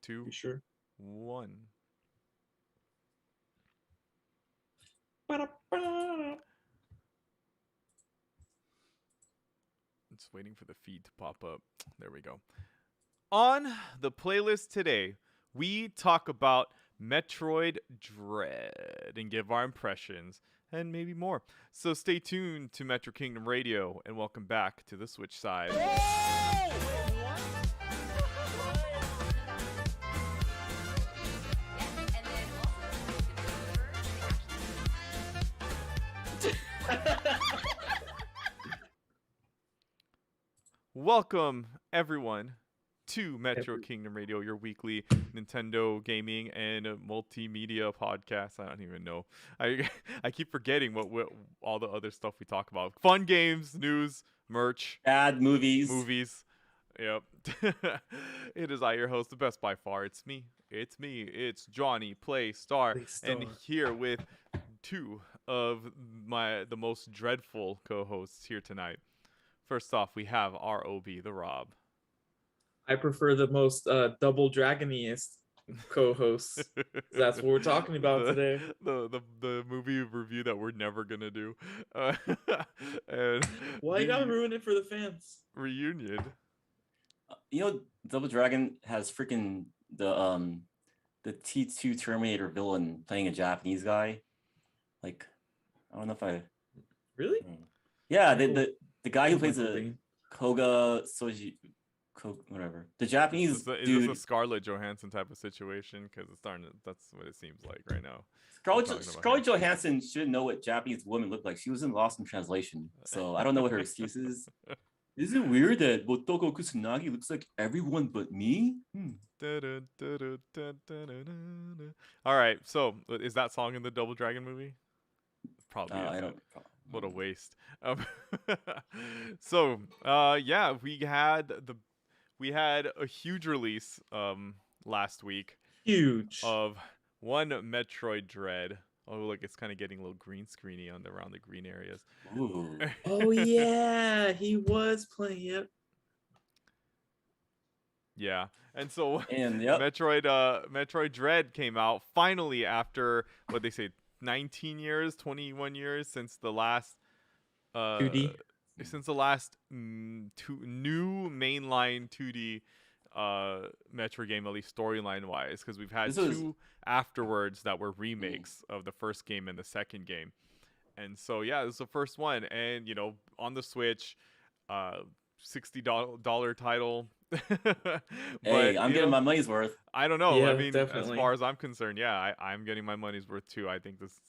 two, You sure? 1. Ba-da-ba. It's waiting for the feed to pop up. There we go. On the playlist today, we talk about Metroid Dread and give our impressions and maybe more. So stay tuned to Metro Kingdom Radio and welcome back to the Switch side. Welcome, everyone, to Metro Kingdom Radio, your weekly Nintendo gaming and multimedia podcast. I don't even know. I keep forgetting what all the other stuff we talk about. Fun games, news, merch, bad movies. Movies. Yep. It is I, your host, the best by far. It's me. It's Johnny Playstar. And here with two of the most dreadful co-hosts here tonight. First off, we have ROB, the Rob. I prefer the most double dragoniest co-hosts. That's what we're talking about today. The movie review that we're never gonna do. And why you gotta ruin it for the fans? Reunion. Double Dragon has freaking the T2 Terminator villain playing a Japanese guy. Like, I don't know if I really. Yeah, the guy who plays a Koga Soji, whatever. The Japanese dude. Is this a Scarlett Johansson type of situation? Because it's starting. That's what it seems like right now. Scarlett Johansson should know what Japanese women look like. She was in Lost in Translation, so I don't know what her excuse is. Is it weird that Motoko Kusanagi looks like everyone but me? All right, so is that song in the Double Dragon movie? Probably. I don't. What a waste. So yeah, we had a huge release last week. Huge. Of one Metroid Dread. Oh, look, it's kind of getting a little green screeny around the green areas. Ooh. Oh yeah, he was playing it. Yeah, and so yep. Metroid Dread came out finally after what they say 19 years, 21 years since the last 2D. Since the last new mainline 2D Metroid game, at least storyline wise, because we've had two afterwards that were remakes of the first game and the second game. And so yeah, this is the first one, and on the Switch, $60 title. But, hey, I'm getting my money's worth. I don't know. Yeah, I mean, definitely. As far as I'm concerned, yeah, I'm getting my money's worth too. I think this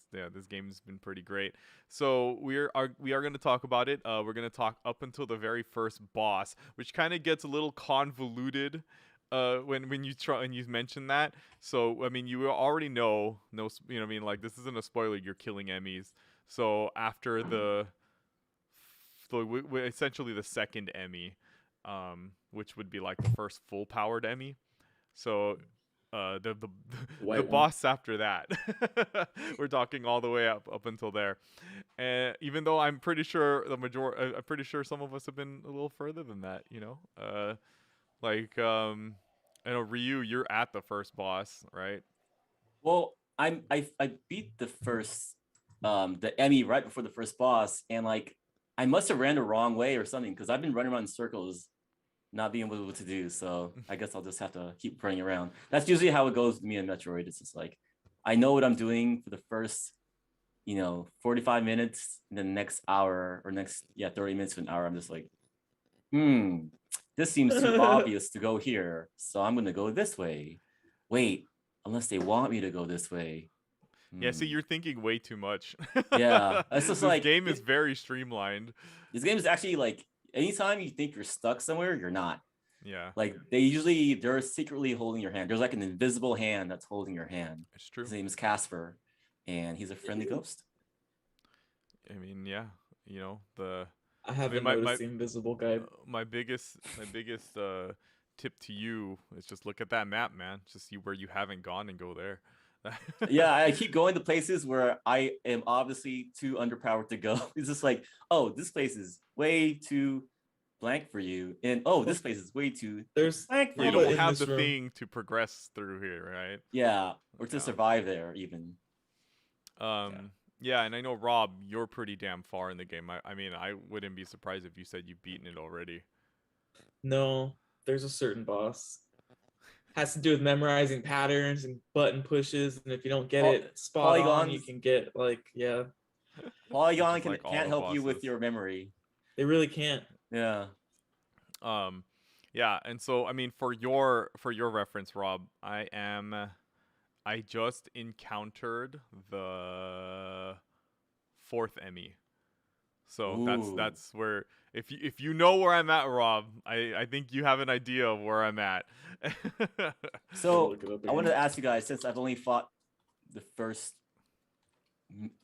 game's been pretty great. So we are going to talk about it. We're going to talk up until the very first boss, which kind of gets a little convoluted when you try and you mention that. So I mean, you already know, I mean, like, this isn't a spoiler. You're killing Emmys. So after essentially the second Emmy, which would be like the first full powered Emmy. So the boss after that, we're talking all the way up until there. And even though I'm pretty sure I'm pretty sure some of us have been a little further than that, I know Ryu, you're at the first boss, right? Well, I beat the first the Emmy right before the first boss, and like I must have ran the wrong way or something, because I've been running around in circles, not being able to do. So I guess I'll just have to keep running around. That's usually how it goes with me in Metroid. It's just like, I know what I'm doing for the first, 45 minutes, and then the next hour or 30 minutes to an hour, I'm just like, this seems too obvious to go here. So I'm going to go this way. Wait, unless they want me to go this way. Yeah, see, you're thinking way too much. Yeah, it's just this game is very streamlined. This game is actually like, anytime you think you're stuck somewhere, you're not. Yeah. Like they're secretly holding your hand. There's like an invisible hand that's holding your hand. It's true. His name is Casper, and he's a friendly ghost. I mean, yeah, I haven't noticed the invisible guy. My biggest tip to you is just look at that map, man. Just see where you haven't gone and go there. Yeah, I keep going to places where I am obviously too underpowered to go. It's just like, oh, this place is way too blank for you, and this place is way too There's blank for You But don't in have this the room- thing to progress through here, right? Yeah, or to Yeah. survive there even. Yeah, and I know Rob, you're pretty damn far in the game. I mean, I wouldn't be surprised if you said you've beaten it already. No, there's a certain boss. Has to do with memorizing patterns and button pushes, and if you don't get it spot on, you Polygons. can get like Polygon Which is like all can't the help you with bosses. your memory. they really can't. Yeah. Yeah, and so I mean, for your reference, Rob, I just encountered the fourth Emmy. So Ooh. that's where if you know where I'm at, Rob, I think you have an idea of where I'm at. So Look it up I wanted again. to ask you guys, since I've only fought the first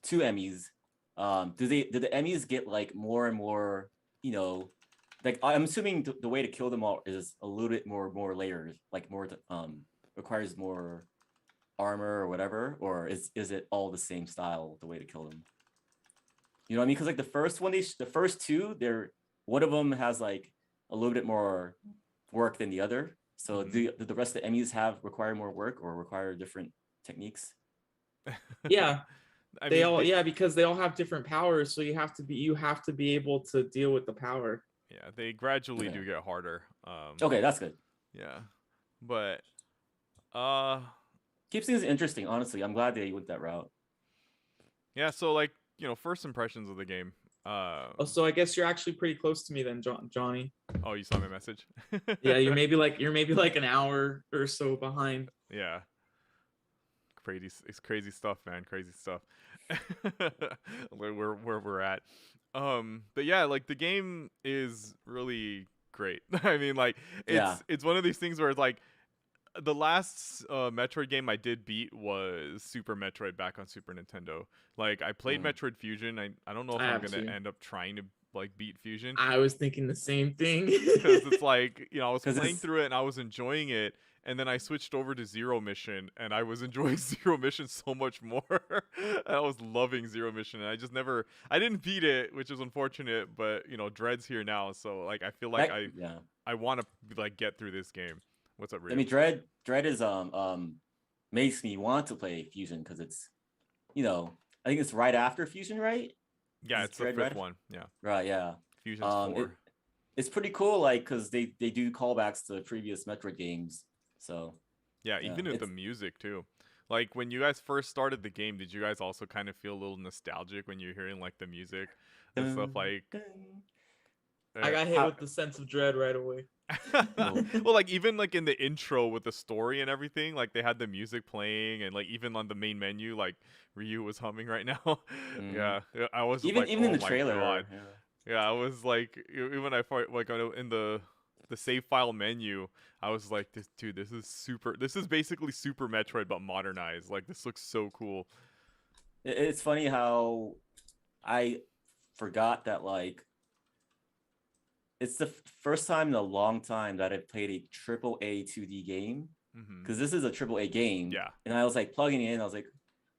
2 Emmys, did the Emmys get like more and more, like I'm assuming the way to kill them all is a little bit more layers, like more requires more armor or whatever, or is it all the same style, the way to kill them? You know what I mean? Because like the first one, the first 2, one of them has like a little bit more work than the other. So do the rest of the Emmys require more work or require different techniques? Yeah, I they mean, all because they all have different powers, so you have to be able to deal with the power. yeah, they gradually Okay. do get harder. Okay, that's good. Yeah, but Keeps things interesting, honestly. I'm glad they went that route. yeah. So like first impressions of the game. Oh, so I guess you're actually pretty close to me then, Johnny. Oh, you saw my message. Yeah, you're maybe like an hour or so behind. Yeah. It's crazy stuff, man. Crazy stuff. where we're at. But yeah, like the game is really great. I mean, like it's one of these things where it's like the last Metroid game I did beat was Super Metroid back on Super Nintendo. Like I played Metroid Fusion. I don't know if I'm gonna end up trying to like beat Fusion. I was thinking the same thing. Because it's like I was playing it's- through it and I was enjoying it, and then I switched over to Zero Mission and I was enjoying Zero Mission so much more. I was loving Zero Mission, and I didn't beat it, which is unfortunate, but Dread's here now, so like I feel like I want to like get through this game. What's up, Rio? I mean, Dread is makes me want to play Fusion because it's I think it's right after Fusion, right? Yeah, it's the Dread fifth one. Yeah. Right, yeah. Fusion's 4. It's pretty cool, like, because they do callbacks to previous Metroid games. So yeah, even with the music too. Like when you guys first started the game, did you guys also kind of feel a little nostalgic when you're hearing like the music and stuff like? I got hit with the sense of dread right away. Well, like even like in the intro with the story and everything, like they had the music playing, and like even on the main menu, like Ryu was humming right now. Yeah, I was even like, even in oh the my trailer. God. Yeah, I was like, even I thought like in the save file menu, I was like, this is basically Super Metroid but modernized. Like this looks so cool. It's funny how I forgot that like it's the first time in a long time that I've played a AAA 2D game, because this is a AAA game. Yeah, and I was like plugging it in. I was like,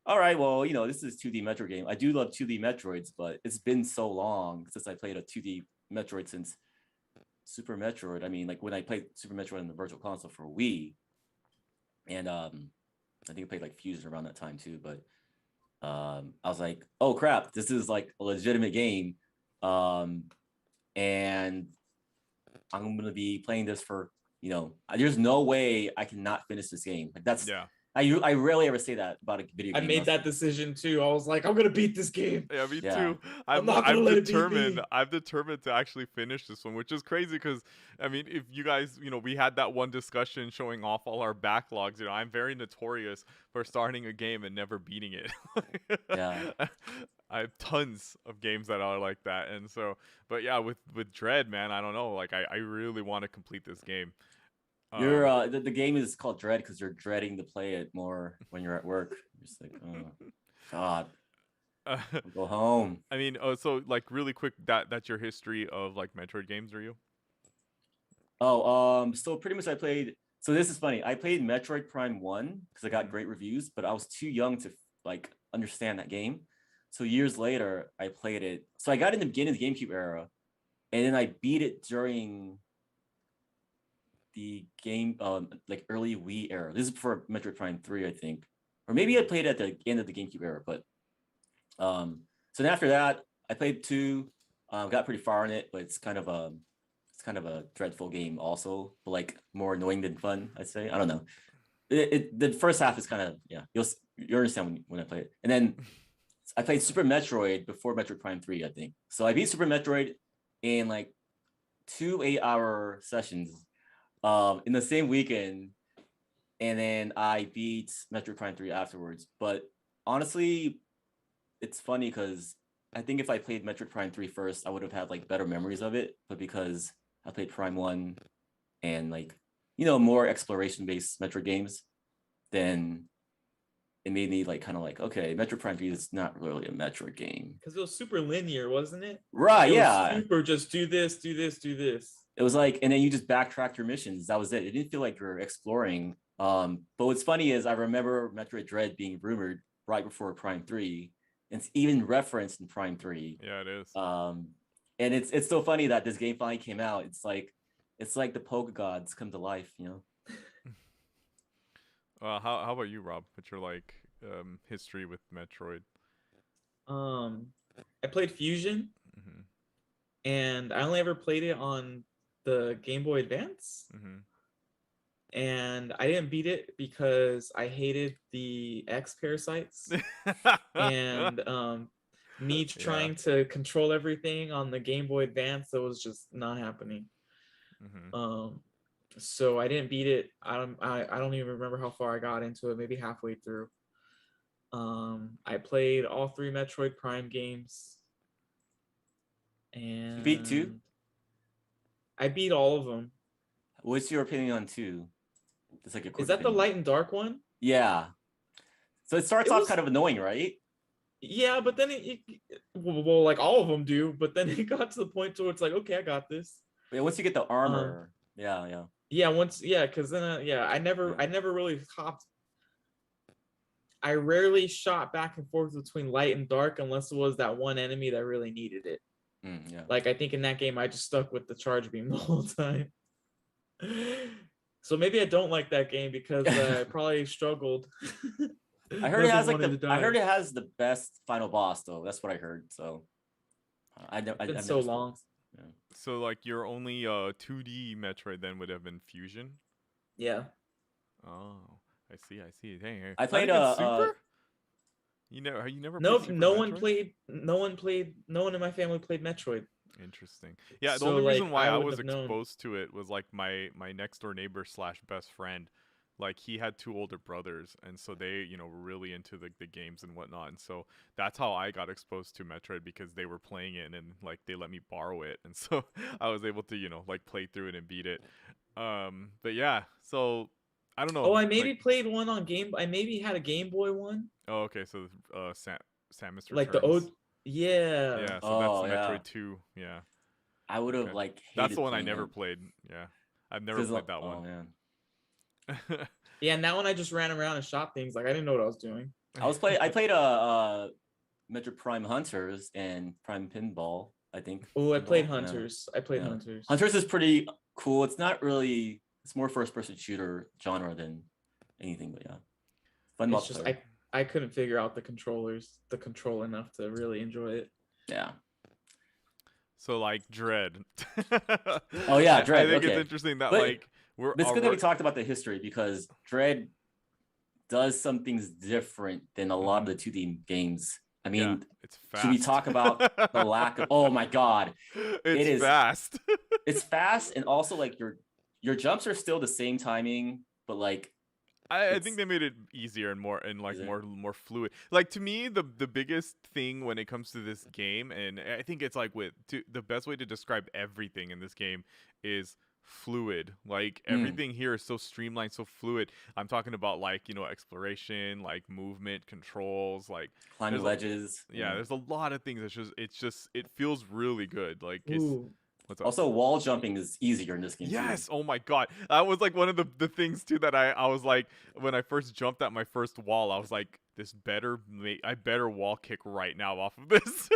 all right, well, this is 2D Metroid game. I do love 2D Metroids, but it's been so long since I played a 2D Metroid since Super Metroid. I mean, like when I played Super Metroid on the Virtual Console for Wii, and I think I played like Fusion around that time too. But I was like, oh crap, this is like a legitimate game, and I'm gonna be playing this for there's no way I cannot finish this game. Like that's I rarely ever say that about a video game. I made that decision too. I was like, I'm gonna beat this game. Yeah, me too. I'm not gonna let determined. it beat me. I'm determined to actually finish this one, which is crazy because I mean, if you guys, we had that one discussion showing off all our backlogs. I'm very notorious for starting a game and never beating it. Yeah. I have tons of games that are like that, and so, but yeah, with Dread, man, I don't know. Like, I really want to complete this game. You're the game is called Dread because you're dreading to play it more when you're at work. You're just like, oh God, go home. I mean, so like really quick, that's your history of like Metroid games, are you? So pretty much I played. So this is funny. I played Metroid Prime 1 because I got great reviews, but I was too young to like understand that game. So years later, I played it. So I got in the beginning of the GameCube era, and then I beat it during the game, like early Wii era. This is before Metroid Prime 3, I think, or maybe I played at the end of the GameCube era. But so then after that, I played 2, got pretty far in it, but it's kind of a dreadful game also, but like more annoying than fun, I'd say. I don't know. The first half is kind of, yeah, you'll understand when I play it. And then I played Super Metroid before Metroid Prime 3, I think. So I beat Super Metroid in like 2 8-hour sessions in the same weekend, and then I beat Metroid Prime 3 afterwards. But honestly, it's funny because I think if I played Metroid Prime 3 first, I would have had like better memories of it. But because I played Prime 1 and like, more exploration-based Metroid games, then it made me like kind of like, okay, Metroid Prime 3 is not really a Metroid game. Because it was super linear, wasn't it? Right, It yeah. was super just do this, do this, do this. It was like, and then you just backtracked your missions. That was it. It didn't feel like you were exploring. But what's funny is I remember Metroid Dread being rumored right before Prime 3. And it's even referenced in Prime 3. Yeah, it is. And it's so funny that this game finally came out. It's like the Poke Gods come to life, How about you, Rob? What's your like history with Metroid? I played Fusion, Mm-hmm. and I only ever played it on the Game Boy Advance. Mm-hmm. And I didn't beat it because I hated the X parasites. And me trying to control everything on the Game Boy Advance, that was just not happening. Mm-hmm. So I didn't beat it. I don't even remember how far I got into it, maybe halfway through. I played all 3 Metroid Prime games, and You beat 2? I beat all of them. What's your opinion on 2? It's like a quick Is that opinion. the light and dark one? Yeah. So it starts off kind of annoying, right? Yeah, but then well, like all of them do. But then it got to the point where it's like, okay, I got this. Yeah, once you get the armor, yeah. Because then I never really hopped. I rarely shot back and forth between light and dark unless it was that one enemy that really needed it. Yeah. Like I think in that game I just stuck with the charge beam the whole time. So maybe I don't like that game because I probably struggled. I heard it has the best final boss though. That's what I heard. So It's been so long. Yeah. So like your only 2D Metroid then would have been Fusion? Yeah. Oh, I see. Dang, I played Super? You never No, played Super no Metroid? one in my family played Metroid. Interesting. Yeah, the So, only reason like, why I I wouldn't was have known. exposed to it was like my next door neighbor / best friend. Like he had 2 older brothers, and so they were really into the games and whatnot. And so that's how I got exposed to Metroid, because they were playing it and like they let me borrow it, and so I was able to like play through it and beat it. But yeah, so I don't know. Oh, I maybe like, played one on Game. I maybe had a Game Boy one. Oh, okay. So Samus Like Returns. the old. Yeah. Yeah, so Oh, that's yeah. Metroid 2. Yeah. I would have Okay. like hated That's the one I playing never it. played. Yeah. I've never played that one. Oh man. Yeah, and that one I just ran around and shot things. Like I didn't know what I was doing. I played Metroid Prime Hunters and Prime Pinball, I think. Oh, I played Pinball, yeah. Hunters. I played Yeah. Hunters. Hunters is pretty cool. It's not really. It's more first-person shooter genre than anything, but yeah, fun It's just multiplayer. I couldn't figure out the control enough to really enjoy it. Yeah. So like Dread. Oh yeah, Dread. I think okay. it's interesting that But like we're. it's good that we talked about the history because Dread does some things different than a lot of the 2D games. I mean, yeah, it's fast. should we talk about the lack of? Oh my god, it's fast. It's fast, and also like your jumps are still the same timing, but like I think they made it easier and more more fluid. Like to me, the biggest thing when it comes to this game, and I think it's like the best way to describe everything in this game is fluid. Like everything here is so streamlined, so fluid. I'm talking about like exploration, like movement, controls, like climbing ledges. Yeah, there's a lot of things. It feels really good. Like Ooh, What's up? Also, wall jumping is easier in this game Yes. too. Oh my god. That was like one of the things too that I was like when I first jumped at my first wall, I was like, I better wall kick right now off of this.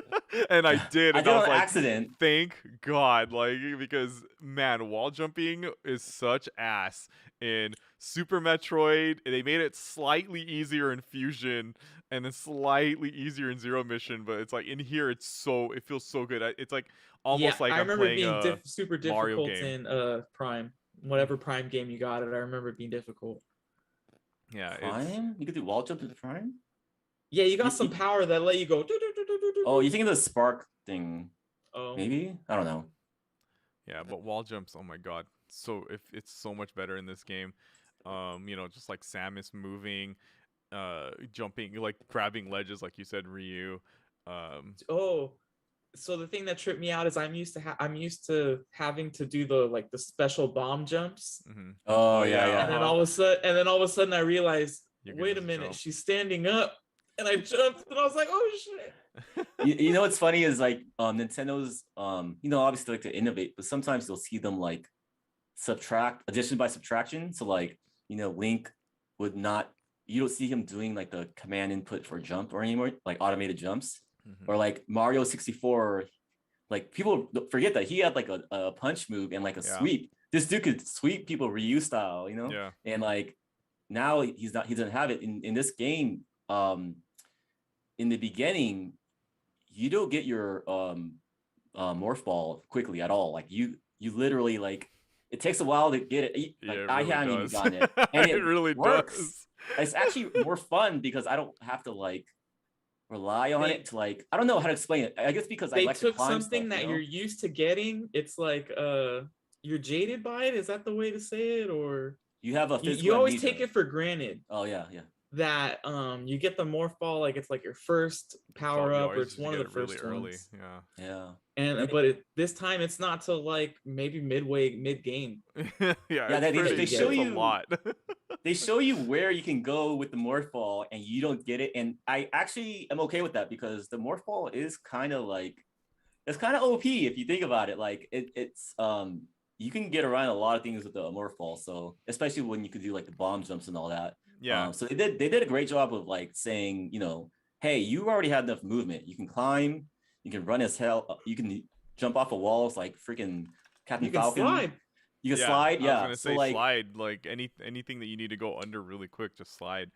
And I did, I and did I was on like, accident. thank God. Like, because man, wall jumping is such ass in Super Metroid. They made it slightly easier in Fusion and then slightly easier in Zero Mission, but it's like in here it feels so good. It's like Yeah, almost like I I'm remember it playing being a super Mario difficult game. in Prime. Whatever Prime game you got it, I remember it being difficult. Yeah, Prime? You could do wall jump in Prime? Yeah, you got You- some you- power that let you go. Oh, you think of the spark thing? Oh, Maybe? I don't know. yeah, but wall jumps, oh my god. So if it's so much better in this game. Just like Samus moving, jumping, like grabbing ledges like you said, Ryu. oh. So the thing that tripped me out is I'm used to having to do the special bomb jumps, Mhm. Oh, yeah, yeah. and then all of a sudden I realized, You can wait a just minute, jump. she's standing up, and I jumped, and I was like, oh shit. You know what's funny is like Nintendo's obviously like to innovate, but sometimes you'll see them like subtract addition by subtraction. So like, Link would not you don't see him doing like the command input for jump or anymore, like automated jumps. Mhm. Or like Mario 64, like people forget that he had like a punch move and like a Yeah. sweep. This dude could sweep people Ryu style, Yeah. And like now he doesn't have it in this game. In the beginning, you don't get your morph ball quickly at all. Like you literally like it takes a while to get it. Like Yeah, it I really haven't even does. gotten it, and It really works. does. It's actually more fun because I don't have to like rely on it to like I don't know how to explain it. I guess because I They like to took climb something stuff, that you're used to getting. It's like you're jaded by it. Is that the way to say it? Or You have a you physical always amnesia. take it for granted Oh yeah. that you get the morph ball, like it's like your first power You up, or always it's just one of get the it really first early. ones. Yeah. And but this time it's not till like maybe mid game. Yeah, Yeah, it's they show it's a you- lot. They show you where you can go with the morph ball and you don't get it. And I actually am okay with that because the morph ball is kind of like it's kind of OP if you think about it. Like it's you can get around a lot of things with the morph ball. So especially when you can do like the bomb jumps and all that. Yeah. So they did a great job of like saying, hey, you already have enough movement. You can climb, you can run as hell, you can jump off of walls like freaking Captain You can Falcon. slide. You can Yeah, slide, I was yeah. gonna So say like, slide, like anything that you need to go under really quick, just slide.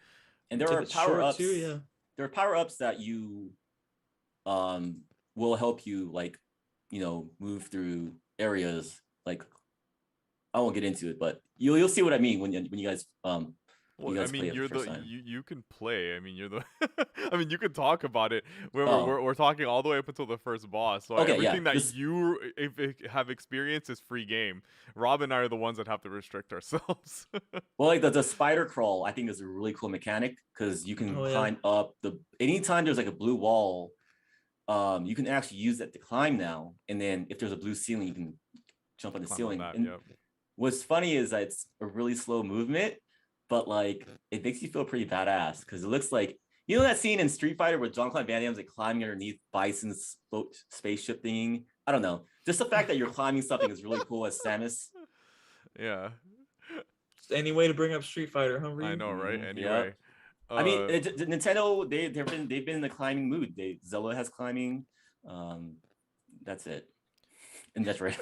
and there If are it's power short ups. too, yeah. There are power ups that you will help you like, move through areas. Like I won't get into it, but you'll see what I mean when you guys Well, you I guys play mean, it the you're the first time. you can play. I mean, you're the. I mean, you can talk about it. Oh. We're talking all the way up until the first boss. So Okay, yeah, everything that this- you have experienced is free game. Rob and I are the ones that have to restrict ourselves. Well, like the spider crawl, I think is a really cool mechanic because you can Oh, yeah. climb up anytime there's like a blue wall, you can actually use that to climb now. And then if there's a blue ceiling, you can jump on the Climb on ceiling. that, And yep. what's funny is that it's a really slow movement, but like it makes you feel pretty badass because it looks like that scene in Street Fighter where Jean-Claude Van Damme's like climbing underneath Bison's spaceship thing. I don't know. Just the fact that you're climbing something is really cool as Samus. Yeah, Just any way to bring up Street Fighter, huh? Ryu? I know, right? Mhm, Anyway, I mean, Nintendo they've been in the climbing mood. Zelda has climbing. That's it, and that's right.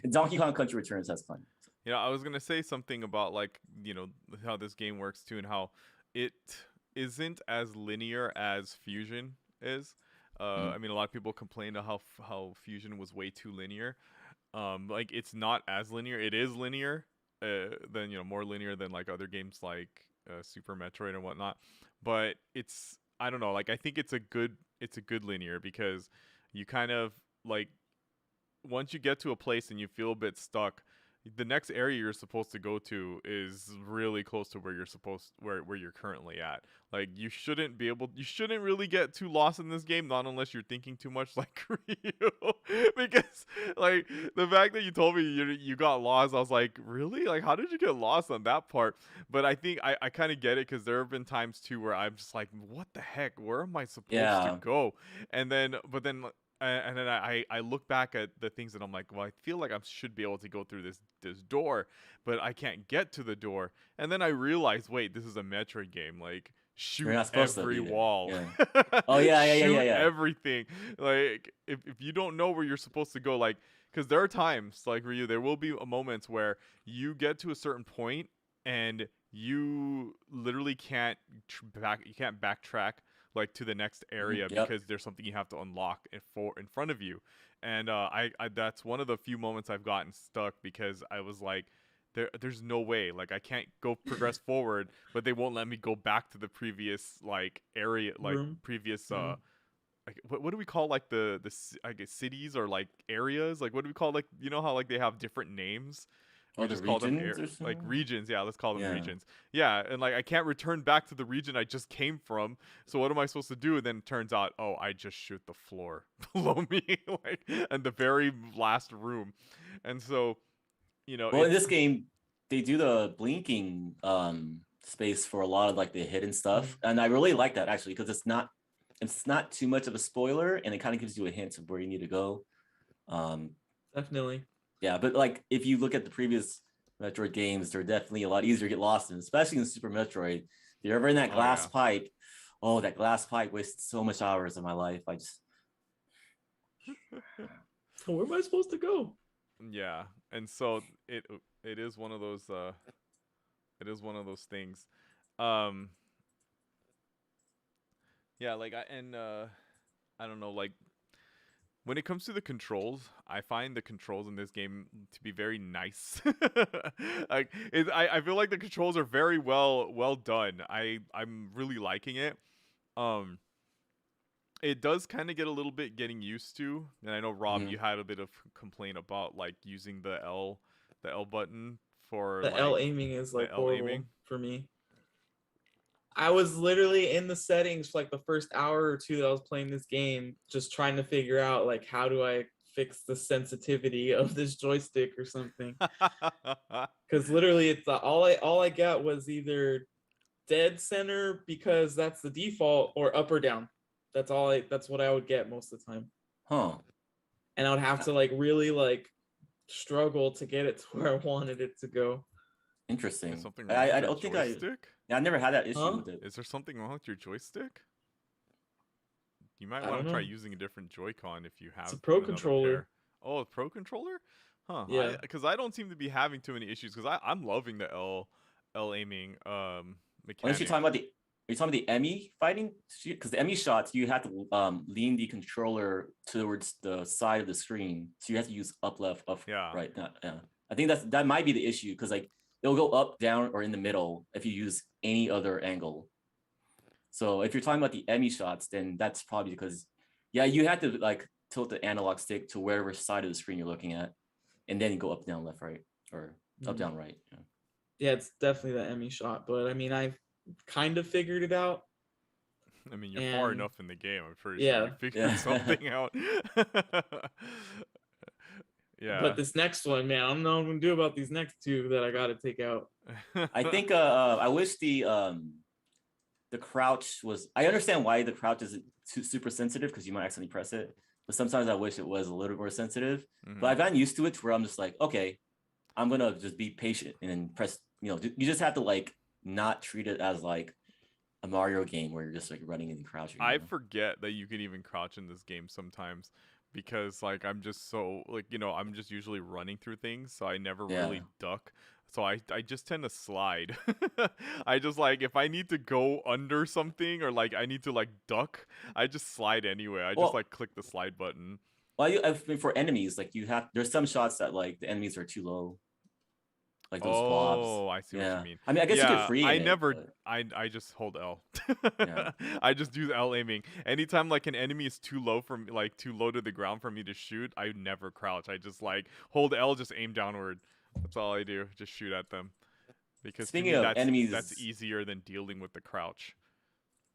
And Donkey Kong Country Returns has climbing. yeah, I was gonna say something about like how this game works too, and how it isn't as linear as Fusion is. I mean, a lot of people complain to how Fusion was way too linear. Like it's not as linear. It is linear, than more linear than like other games like Super Metroid and whatnot. But it's I don't know. Like I think it's a good linear because you kind of like once you get to a place and you feel a bit stuck, the next area you're supposed to go to is really close to where where you're currently at. Like you shouldn't really get too lost in this game, not unless you're thinking too much like Ryu. Because like the fact that you told me you got lost, I was like, really? Like how did you get lost on that part? But I think I kind of get it because there have been times too where I'm just like, what the heck? Where am I supposed to Yeah. go? And then but then and then I look back at the things and I'm like, well, I feel like I should be able to go through this door, but I can't get to the door. And then I realize, wait, this is a Metroid game. Like, You're shoot not supposed to every either. wall. Yeah. Oh yeah. Shoot Yeah. everything. Like, if you don't know where you're supposed to go, like, because there are times, like Ryu, there will be moments where you get to a certain point and you literally can't you can't backtrack like to the next area Yep. because there's something you have to unlock in front of you. And I that's one of the few moments I've gotten stuck because I was like, there's no way, like I can't go progress forward, but they won't let me go back to the previous like area, like Room? previous Mm. like what do we call like I guess cities or like areas, like what do we call, like, you know how like they have different names, we Oh, the just call them regions or like something. regions, yeah, let's call them Yeah. regions. Yeah, and like I can't return back to the region I just came from, so what am I supposed to do? And then it turns out, oh, I just shoot the floor below me, like, and the very last room. And so, you know, Well, in it's this game, they do the blinking space for a lot of like the hidden stuff, and I really like that actually because it's not too much of a spoiler, and it kind of gives you a hint of where you need to go. Definitely. Yeah, but like if you look at the previous Metroid games, they're definitely a lot easier to get lost in, especially in Super Metroid. If you're ever in that Oh, glass yeah. pipe, oh, that glass pipe wasted so much hours of my life. I just Where am I supposed to go? Yeah, and so it is one of those it is one of those things. Um yeah, like I don't know, like when it comes to the controls, I find the controls in this game to be very nice. Like I feel like the controls are very well done. I'm really liking it. Um it does kind of get a little bit getting used to, and I know Rob, Mhm. you had a bit of complaint about like using the L button for The L like aiming is like the L horrible aiming. for me. I was literally in the settings for like the first hour or two that I was playing this game, just trying to figure out like how do I fix the sensitivity of this joystick or something. Because literally, it's all I got was either dead center because that's the default, or up or down. That's what I would get most of the time, Huh. and I would have to like really like struggle to get it to where I wanted it to go. Interesting. Is something wrong with I your don't think joystick? I never had that issue Huh? with it. Is there something wrong with your joystick? You might I want don't to try know. using a different Joy-Con if you have It's a Pro another controller. pair. Oh, a Pro controller? Huh. Yeah. Because I don't seem to be having too many issues because I'm loving the L aiming Unless you're mechanic. talking about the Emmy fighting, because the Emmy shots you have to lean the controller towards the side of the screen, so you have to use up, left, up, Yeah. right. Yeah, I think that might be the issue because like it'll go up, down, or in the middle if you use any other angle. So if you're talking about the Emmy shots, then that's probably because yeah, you have to like tilt the analog stick to wherever side of the screen you're looking at, and then you go up, down, left, right, or up, Mhm. down, right. Yeah. Yeah, it's definitely the Emmy shot, but I mean, I've kind of figured it out. I mean, you're far And enough in the game. I'm pretty sure yeah, you figured Yeah. something out. Yeah. but this next one, man, I don't know what I'm gonna do about these next two that I gotta take out. I think I wish the crouch was. I understand why the crouch isn't super sensitive because you might accidentally press it, but sometimes I wish it was a little more sensitive. But I've gotten used to it to where I'm just like, okay, I'm gonna just be patient and then press. You know, you just have to like not treat it as like a Mario game where you're just like running and crouching. I forget that you can even crouch in this game sometimes because like I'm just so like, you know, I'm just usually running through things, so I never really duck. So I just tend to slide. I just like if I need to go under something or like I need to like duck, I just slide anyway. I just like click the slide button. Well, I mean, for enemies, like there's some shots that like the enemies are too low. Like those blobs. Oh, I see what you mean. I mean, I guess you get free. I never. I just hold L. Yeah. I just do the L aiming. Anytime like an enemy is too low from like too low to the ground for me to shoot, I never crouch. I just like hold L, just aim downward. That's all I do. Just shoot at them. Because Speaking to me, of enemies, that's easier than dealing with the crouch.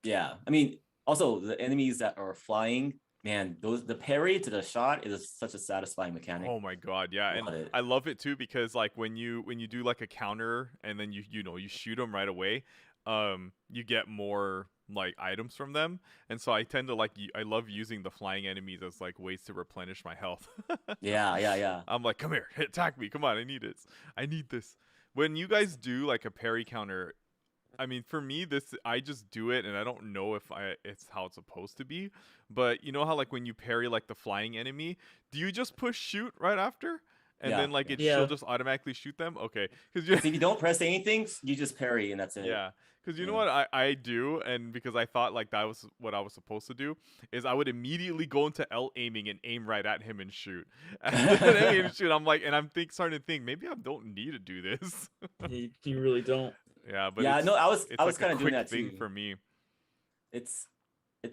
Yeah, I mean, also the enemies that are flying, man, the parry to the shot is such a satisfying mechanic. Oh my god, yeah, and I love it too because like when you do like a counter and then you know you shoot them right away, you get more like items from them, and so I tend to like I love using the flying enemies as like ways to replenish my health. Yeah. I'm like, come here, attack me, come on, I need it, I need this. When you guys do like a parry counter, I mean, for me, this I just do it, and I don't know if it's how it's supposed to be. But you know how like when you parry like the flying enemy, do you just push shoot right after, and Yeah. then like Yeah. she'll Yeah. just automatically shoot them? Okay, because Because if you don't press anything, you just parry and that's it. yeah, because you know Yeah. what I do, and because I thought like that was what I was supposed to do, is I would immediately go into L aiming and aim right at him and shoot. And shoot. I'm like, and starting to think maybe I don't need to do this. You really don't. Yeah, but Yeah, no, I was it's like kind a of doing quick that thing too. for me. It's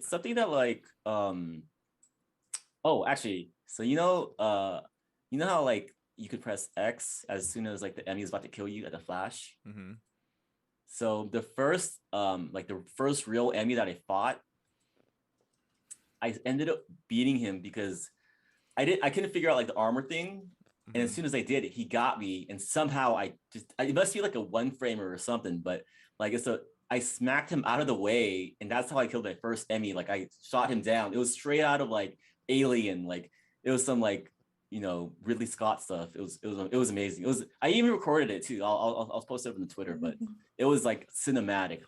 something that like oh, actually, so you know how like you could press X as soon as like the enemy is about to kill you at the flash. Mm-hmm. So the first real enemy that I fought, I ended up beating him because I couldn't figure out like the armor thing. And as soon as I did, he got me, and somehow it must be like a one framer or something, but like I smacked him out of the way, and that's how I killed my first enemy. Like I shot him down. It was straight out of like Alien, like it was some like Ridley Scott stuff. It was amazing. I even recorded it too. I'll post it up on the Twitter, but it was like cinematic.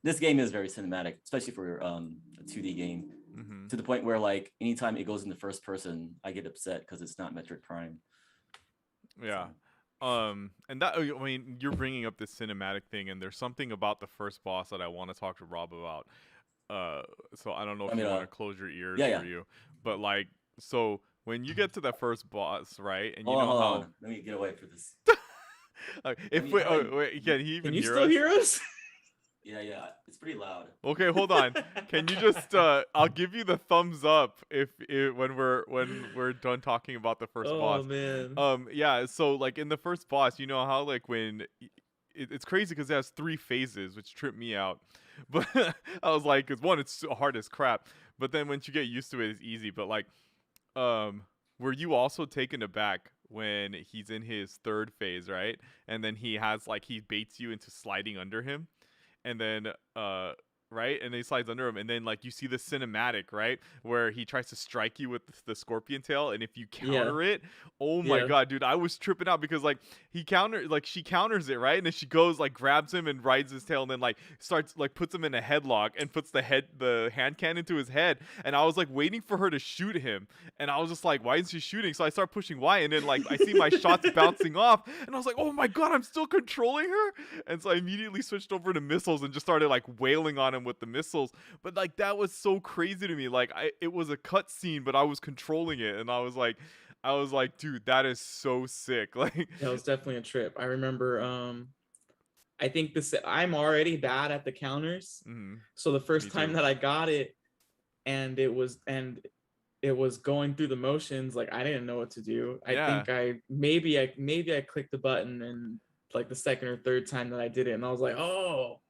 This game is very cinematic, especially for a 2D game. Mm-hmm. To the point where like anytime it goes into first person, I get upset because it's not Metroid Prime. Yeah. And that, I mean, you're bringing up this cinematic thing, and there's something about the first boss that I want to talk to Rob about. So I don't know if you want to close your ears for you, but like, so when you get to that first boss, right? And you know hold how. on. Let me get away for this. Wait, can he even Can you hear still us? Hear us? Yeah, it's pretty loud. Okay, hold on. Can you just I'll give you the thumbs up if when we're done talking about the first boss. Oh man. Yeah, so like in the first boss, you know how like when it's crazy because it has 3 phases, which tripped me out. But I was like, cause one, it's hard as crap. But then once you get used to it, it's easy. But like, were you also taken aback when he's in his 3rd phase, right? And then he baits you into sliding under him, and then right, and then he slides under him, and then like you see the cinematic, right, where he tries to strike you with the scorpion tail, and if you counter it, oh my god, dude, I was tripping out because like she counters it, right, and then she goes like grabs him and rides his tail, and then like starts like puts him in a headlock and puts the hand cannon to his head, and I was like waiting for her to shoot him, and I was just like, why isn't she shooting? So I start pushing Y, and then like I see my shots bouncing off, and I was like, oh my god, I'm still controlling her, and so I immediately switched over to missiles and just started like wailing on him with the missiles. But like that was so crazy to me. Like it was a cutscene, but I was controlling it, and I was like, dude, that is so sick. Like that was definitely a trip. I remember I think I'm already bad at the counters. Mm-hmm. So the first time that I got it, and it was going through the motions, like I didn't know what to do. I think I clicked the button, and like the second or third time that I did it, and I was like, oh,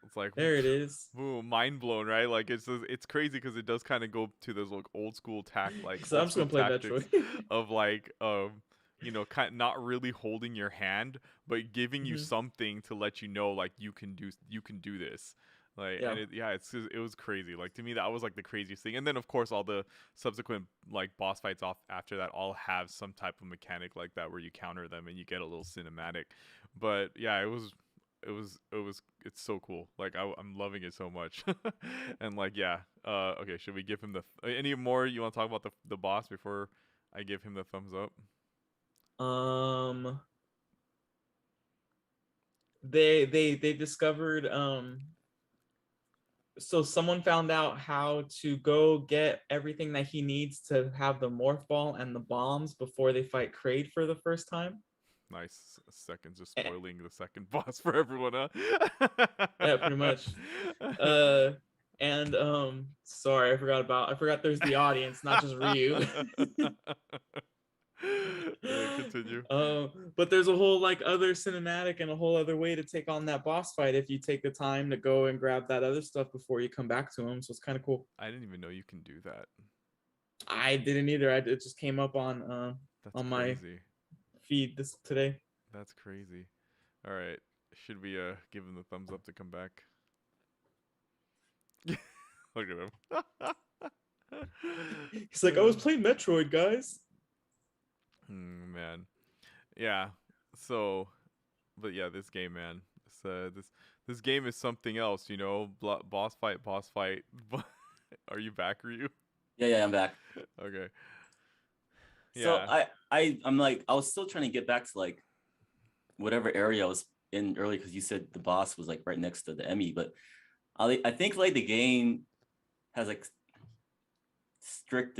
it's like there it is. Ooh, mind blown, right? Like it's crazy because it does kind of go to those like old school like so I'm just gonna play Metroid of like kind of not really holding your hand, but giving you something to let you know like you can do this. Like and it was crazy. Like to me that was like the craziest thing. And then of course all the subsequent like boss fights off after that all have some type of mechanic like that where you counter them and you get a little cinematic. But yeah, it's so cool. Like I'm loving it so much. And like okay, should we give him any more you want to talk about the boss before I give him the thumbs up? They discovered so someone found out how to go get everything that he needs to have the morph ball and the bombs before they fight Kraid for the first time. Nice. Seconds, just spoiling the second boss for everyone, huh? Yeah, pretty much. And sorry, I forgot there's the audience, not just Ryu. Continue. But there's a whole like other cinematic and a whole other way to take on that boss fight if you take the time to go and grab that other stuff before you come back to him. So it's kind of cool. I didn't even know you can do that. I didn't either. It just came up on my feed today. That's crazy. All right. Should we give him the thumbs up to come back? Look at him. He's like, I was playing Metroid, guys. Man, yeah. So, but yeah, this game, man. This game is something else, you know. Boss fight, boss fight. Are you back, Ryu? Yeah, I'm back. Okay. So Yeah. I'm like, I was still trying to get back to like whatever area I was in earlier, because you said the boss was like right next to the Emmy, but I think like the game has like strict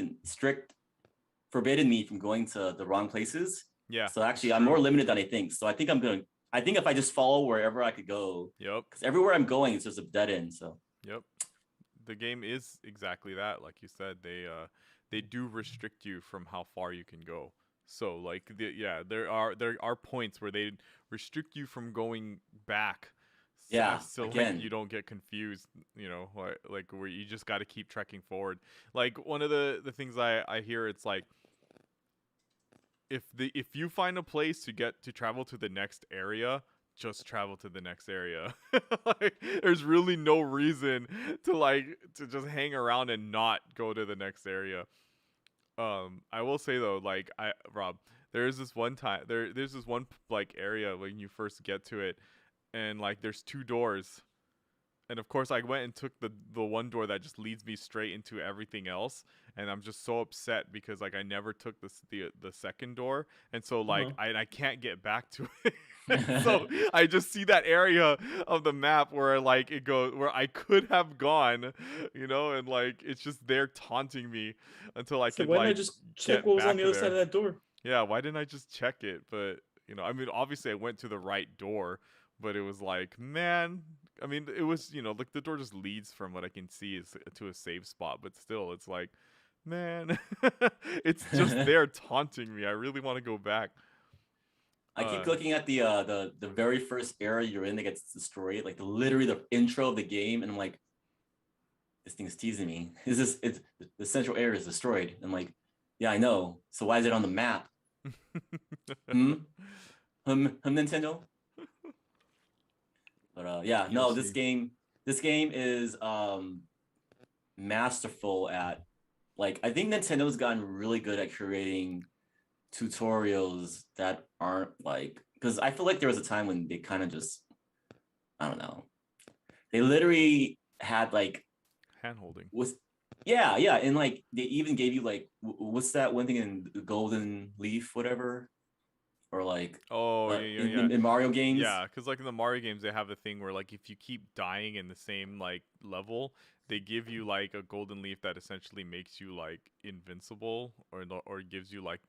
forbidden me from going to the wrong places. Yeah. So actually, I'm more limited than I think. So I think if I just follow wherever I could go. Yep. Because everywhere I'm going, it's just a dead end. So. Yep. The game is exactly that. Like you said, they do restrict you from how far you can go. So like there are points where they restrict you from going back. Yeah. So again. like you don't get confused, you know, like where you just got to keep trekking forward. Like one of the things I hear, it's like if you find a place to travel to the next area, just travel to the next area. Like, there's really no reason to just hang around and not go to the next area. I will say though, like Rob, there's this one like area when you first get to it, and like there's two doors. And of course, I went and took the one door that just leads me straight into everything else, and I'm just so upset because like I never took the second door, and so like I can't get back to it. So I just see that area of the map where like it goes where I could have gone, you know, and like it's just there taunting me until I could why didn't I like just check get what was on back the other there. side of that door? Yeah, why didn't I just check it? But you know, I mean, obviously I went to the right door, but it was like, man, I mean, it was, you know, like the door just leads from what I can see is to a safe spot, but still, it's like, man, it's just there taunting me. I really want to go back. I keep looking at the very first area you're in that gets destroyed, like literally the intro of the game, and I'm like, this thing is teasing me. It's the central area is destroyed. I'm like, yeah, I know. So why is it on the map? Nintendo. But yeah, no, this game is masterful at, like, I think Nintendo's gotten really good at curating tutorials that aren't like, because I feel like there was a time when they kind of just, I don't know, they literally had like hand holding. Yeah, and like they even gave you like what's that one thing in Golden Leaf, whatever, or like in Mario games. Yeah, because like in the Mario games, they have a thing where like if you keep dying in the same like level, they give you like a golden leaf that essentially makes you like invincible, or gives you like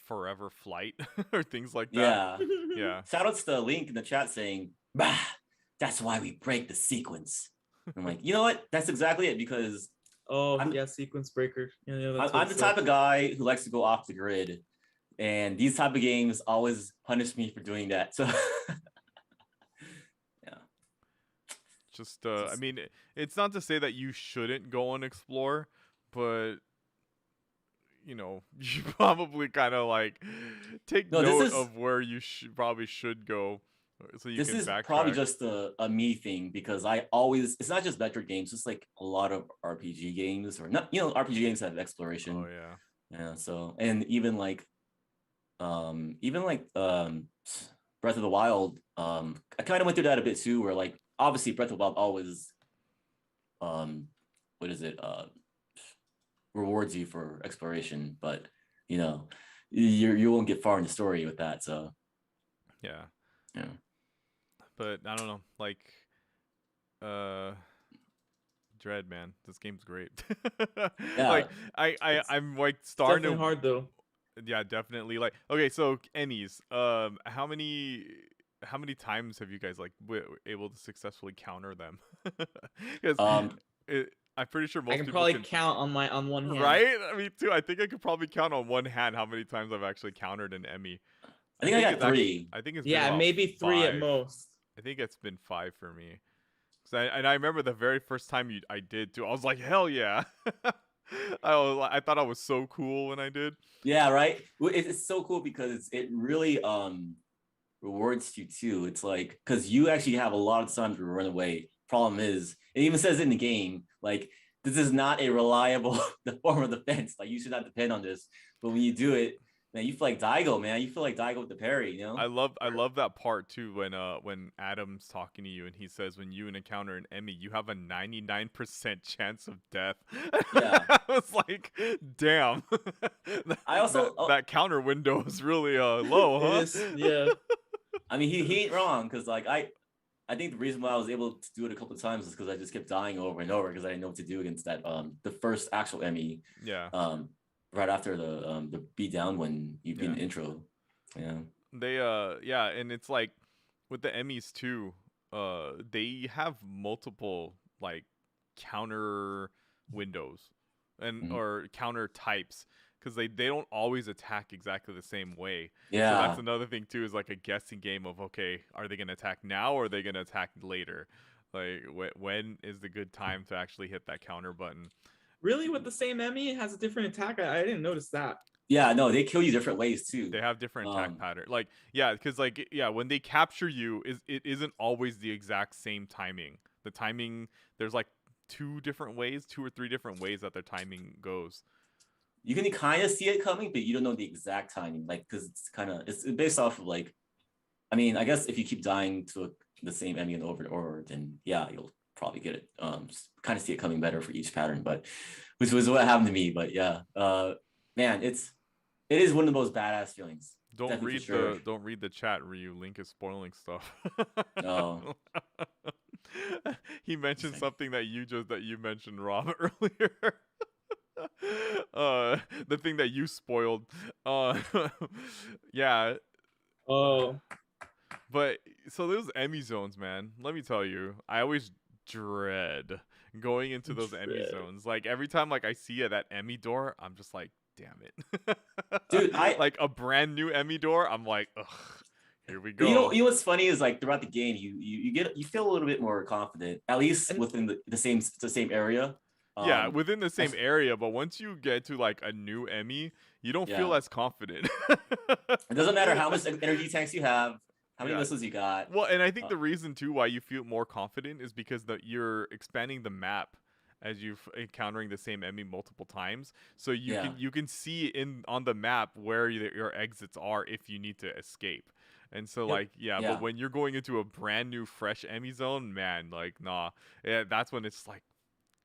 forever flight or things like that. Yeah. Shout outs to Link in the chat saying, bah, that's why we break the sequence. I'm like, you know what? That's exactly it, because sequence breaker. I'm the type of guy who likes to go off the grid, and these type of games always punish me for doing that. So yeah. Just I mean, it's not to say that you shouldn't go and explore, but you know, you probably kind of like take note of where you probably should go. So you this can is backtrack. Probably just a me thing, because it's not just Metroid games, it's like a lot of RPG games, or not, you know, RPG games have exploration. Oh yeah. Yeah. So, and even like Breath of the Wild, I kind of went through that a bit too, where like obviously Breath of the Wild always rewards you for exploration, but you know, you won't get far in the story with that. So yeah. But I don't know, like Dread, man, this game's great. Like I'm like starting definitely hard though. Yeah, definitely. Like, okay, so Ennies, how many times have you guys like able to successfully counter them? Because I'm pretty sure most I can people probably count on one hand. Right? Me too. I think I could probably count on one hand how many times I've actually countered an Emmy. I think I got 3. I think it's been maybe 3 at most. I think it's been 5 for me. I remember the very first time I did too. I was like, hell yeah. I thought I was so cool when I did. Yeah, right. It's so cool because it really rewards you too. It's like because you actually have a lot of time to run away. Problem is, it even says in the game like this is not a reliable form of defense. Like you should not depend on this. But when you do it, man, you feel like Daigo, man. You feel like Daigo with the parry, you know? I love that part too when Adam's talking to you and he says when you encounter an Emmy, you have a 99% chance of death. Yeah. I was like, damn. I also that counter window is really low, huh? It is, yeah. I mean, he ain't wrong because like I think the reason why I was able to do it a couple of times is because I just kept dying over and over because I didn't know what to do against that the first actual Emmy. Yeah. Right after the beat down when you beat the intro. Yeah. They yeah, and it's like with the Emmys too, they have multiple like counter windows and or counter types because they don't always attack exactly the same way. Yeah. So that's another thing too, is like a guessing game of, okay, are they going to attack now or are they going to attack later? Like when is the good time to actually hit that counter button? Really, with the same Emmy, it has a different attack? I didn't notice that. Yeah, no, they kill you different ways too. They have different attack pattern. Like, yeah, because like, yeah, when they capture you, it isn't always the exact same timing. The timing, there's like two or three different ways that their timing goes. You can kind of see it coming, but you don't know the exact timing. Like, because it's based off of like, I mean, I guess if you keep dying to the same Emmy and over and over, then yeah, you'll probably get it. Kind of see it coming better for each pattern, but which was what happened to me. But yeah, man, it is one of the most badass feelings. Don't read the chat, Ryu. Link is spoiling stuff. Oh. He mentioned something that you mentioned, Rob, earlier. The thing that you spoiled. Yeah. Oh. But so those Emmy zones, man, let me tell you, I always dread going into those Emmy zones. Like every time like I see that Emmy door, I'm just like, damn it. Dude, like a brand new Emmy door, I'm like, ugh, here we go. You know what's funny is like throughout the game, you feel a little bit more confident, at least within the same area. Yeah, within the same area, but once you get to like a new Emmy, you don't feel as confident. It doesn't matter how much energy tanks you have, how many missiles you got. Well, and I think the reason too why you feel more confident is because you're expanding the map as you're encountering the same Emmy multiple times, so you can see on the map where your exits are if you need to escape. And so but when you're going into a brand new fresh Emmy zone, man, like nah, that's when it's like,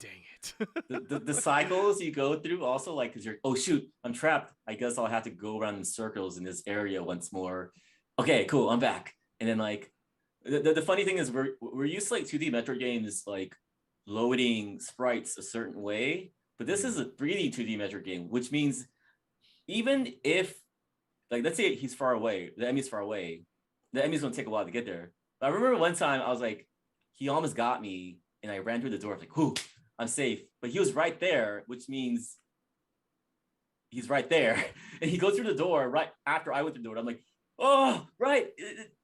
dang it. the cycles you go through also, like, because you're, oh shoot, I'm trapped, I guess I'll have to go around in circles in this area once more. Okay, cool, I'm back. And then like the funny thing is we're used to like 2D Metroid games like loading sprites a certain way, but this is a 3D 2D Metroid game, which means even if, like, let's say he's far away, the enemy's far away, the enemy's gonna take a while to get there. But I remember one time I was like, he almost got me and I ran through the door, I was like, whew, I'm safe. But he was right there, which means he's right there. And he goes through the door right after I went through the door. I'm like, oh, right.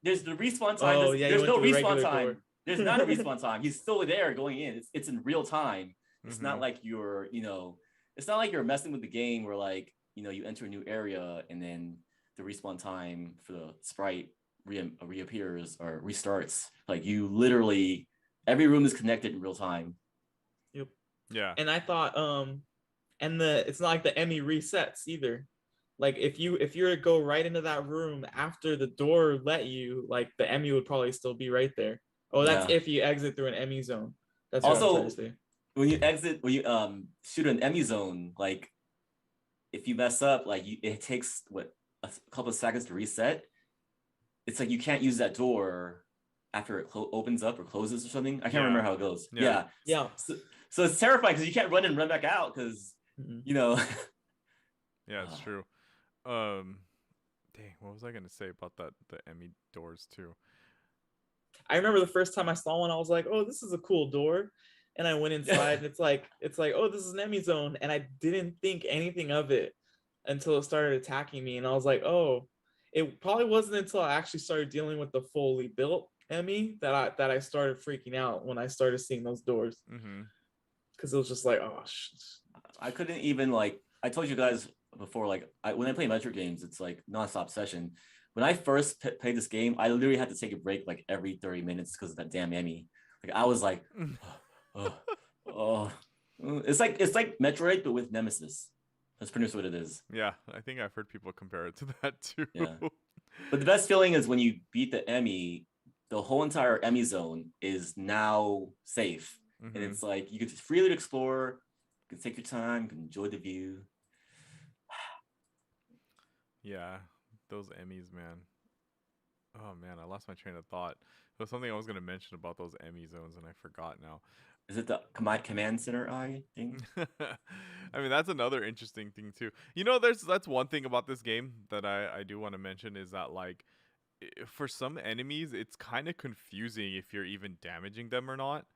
There's the respawn time. Oh, there's no respawn time. Door. There's not a respawn time. He's still there going in. It's in real time. It's not like you're, it's not like you're messing with the game where like, you enter a new area and then the respawn time for the sprite reappears or restarts. Like you literally, every room is connected in real time. Yep. Yeah. And I thought, and it's not like the Emmy resets either. Like if you were to go right into that room after the door let you, like the Emmy would probably still be right there. Oh, that's if you exit through an Emmy zone. That's what I'm trying to say. When you shoot an Emmy zone, like if you mess up, like it takes a couple of seconds to reset. It's like you can't use that door after it opens up or closes or something. I can't remember how it goes. Yeah. So it's terrifying because you can't run and run back out because Yeah, it's true. Dang, what was I gonna say about the Emmy doors too? I remember the first time I saw one, I was like, "Oh, this is a cool door," and I went inside, and it's like, "Oh, this is an Emmy zone," and I didn't think anything of it until it started attacking me, and I was like, "Oh." It probably wasn't until I actually started dealing with the fully built Emmy that I started freaking out when I started seeing those doors. Because it was just like, oh, I couldn't even, like, I told you guys before, like when I play Metroid games, it's like nonstop session. when I first played this game, I literally had to take a break like every 30 minutes because of that damn Emmy. Like I was like, oh, oh. It's like Metroid but with Nemesis. That's pretty much what it is. Yeah, I think I've heard people compare it to that too. Yeah. But the best feeling is when you beat the Emmy, the whole entire Emmy zone is now safe. Mm-hmm. And it's like you can just freely explore, you can take your time, you can enjoy the view. Yeah, those Emmys, man. Oh man, I lost my train of thought. There was something I was gonna mention about those Emmy zones, and I forgot now. Is it the command center eye thing? I mean, that's another interesting thing too. That's one thing about this game that I do want to mention is that like for some enemies, it's kind of confusing if you're even damaging them or not.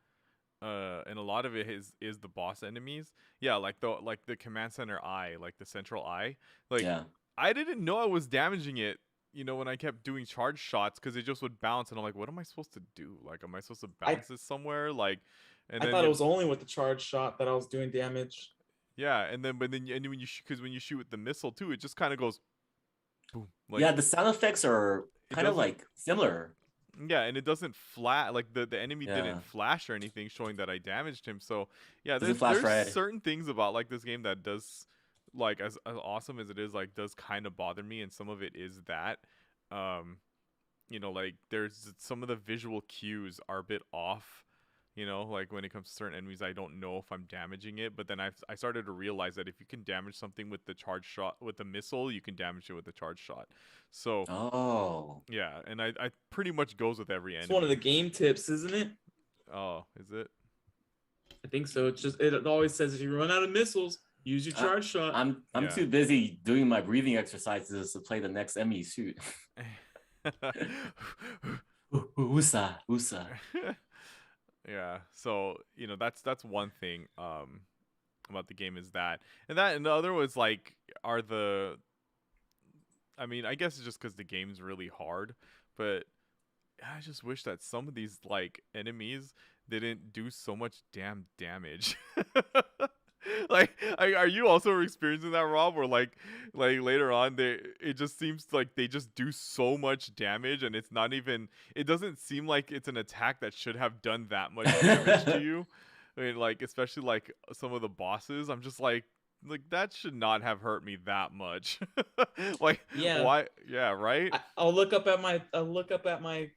And a lot of it is the boss enemies. Yeah, like the command center eye, like the central eye. Like Yeah. I didn't know I was damaging it. When I kept doing charge shots because it just would bounce, and I'm like, what am I supposed to do? Like, am I supposed to bounce this somewhere? Like, and I then thought it was only with the charge shot that I was doing damage. yeah, and then when you because when you shoot with the missile too, it just kind of goes boom. Like, yeah, the sound effects are kind of like similar. Yeah, and it doesn't like the enemy didn't flash or anything showing that I damaged him. So yeah, there's certain things about like this game that does like as awesome as it is, like does kind of bother me, and some of it is that like there's some of the visual cues are a bit off. Like when it comes to certain enemies, I don't know if I'm damaging it, but then I started to realize that if you can damage something with the charge shot, with the missile, you can damage it with the charge shot. So, yeah, and I pretty much goes with every enemy. It's one of the game tips, isn't it? Oh, is it? I think so. It always says if you run out of missiles, use your charge shot. I'm too busy doing my breathing exercises to play the next enemy shoot. Usa. Yeah, so that's one thing about the game is that, and the other was like I mean, I guess it's just because the game's really hard, but I just wish that some of these like enemies didn't do so much damn damage. Like, are you also experiencing that, Rob? Where like later on, it just seems like they just do so much damage, and it doesn't seem like it's an attack that should have done that much damage to you. I mean, like especially like some of the bosses, I'm just like that should not have hurt me that much. Like, yeah, why? Yeah, right. I'll look up at my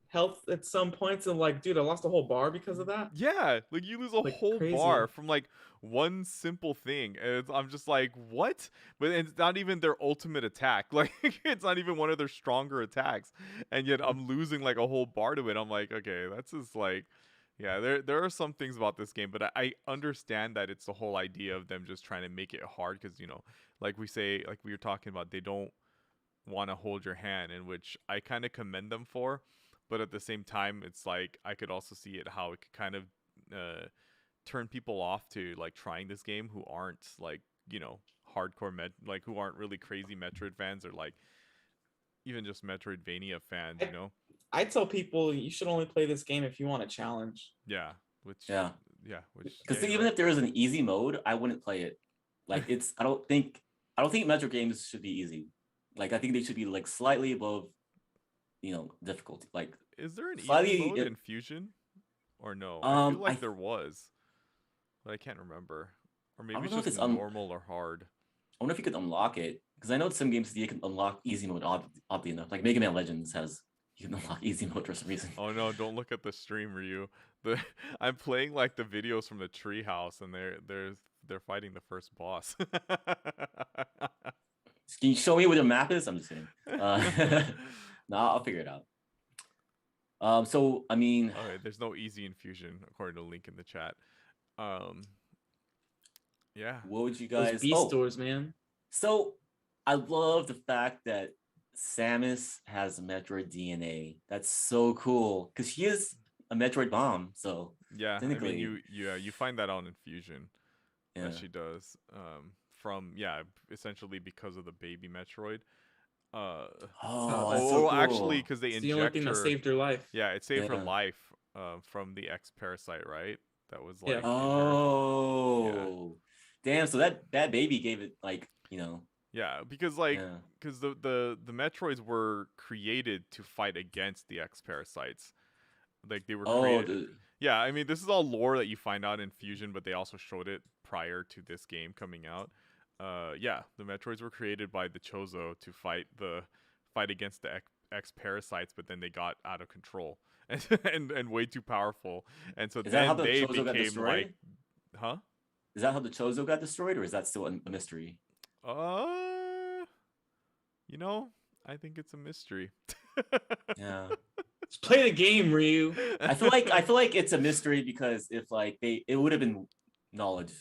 health at some points and like, dude, I lost a whole bar because of that. Yeah, like you lose a whole bar from like one simple thing, and I'm just like, what? But it's not even their ultimate attack. Like it's not even one of their stronger attacks, and yet I'm losing like a whole bar to it. I'm like, okay, that's just like, yeah, there are some things about this game, but I understand that it's the whole idea of them just trying to make it hard because like we were talking about, they don't want to hold your hand, in which I kind of commend them for. But at the same time, it's like I could also see it how it could kind of turn people off to like trying this game who aren't like hardcore like who aren't really crazy Metroid fans, or like even just Metroidvania fans. I tell people you should only play this game if you want a challenge. Yeah, because even if there is an easy mode, I wouldn't play it. Like I don't think Metroid games should be easy. Like I think they should be like slightly above difficulty. Like, is there an easy mode in Fusion or no? I feel like there was, but I can't remember. Or maybe it's just normal or hard. I wonder if you could unlock it, because I know some games you can unlock easy mode oddly enough. Like Mega Man Legends you can unlock easy mode for some reason. Oh no! Don't look at the stream, Ryu. I'm playing like the videos from the treehouse, and they're fighting the first boss. Can you show me where the map is? I'm just kidding. No, I'll figure it out. So I mean, okay, there's no easy infusion according to link in the chat. Yeah. What would you guys? Those beast doors, man. So I love the fact that Samus has Metroid DNA. That's so cool because she is a Metroid bomb. So yeah, I mean you find that out in Fusion. Yeah, that she does. Essentially because of the baby Metroid. So cool. Actually, because they inject the only thing that saved her life. Yeah, it saved her life from the X parasite, right? That was like damn. So that baby gave it like Yeah, because Yeah. the Metroids were created to fight against the X parasites. Like they were Oh, created. Yeah, I mean this is all lore that you find out in Fusion, but they also showed it prior to this game coming out. Yeah, the Metroids were created by the Chozo to fight against the X parasites, but then they got out of control and way too powerful, and so is that how then the they Chozo got became like, destroyed? huh? Is that how the Chozo got destroyed, or is that still a mystery? Uh, you know, I think it's a mystery. Yeah. Let's play the game, Ryu. I feel like it's a mystery because if like it would have been knowledge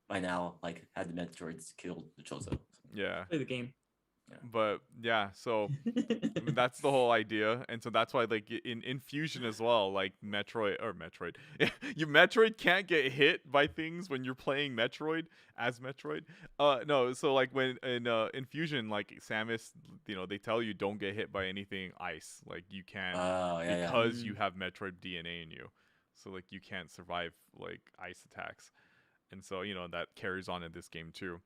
by now, like had the Metroids killed the Chozo. Yeah, Play the game. but yeah, so I mean, that's the whole idea, and so that's why, like in Fusion as well, like Metroid, you Metroid can't get hit by things when you're playing Metroid as Metroid. No, so like when in Fusion, like Samus, they tell you don't get hit by anything ice, like you can't Oh yeah, yeah. because you have Metroid DNA in you, so like you can't survive like ice attacks, and so that carries on in this game too.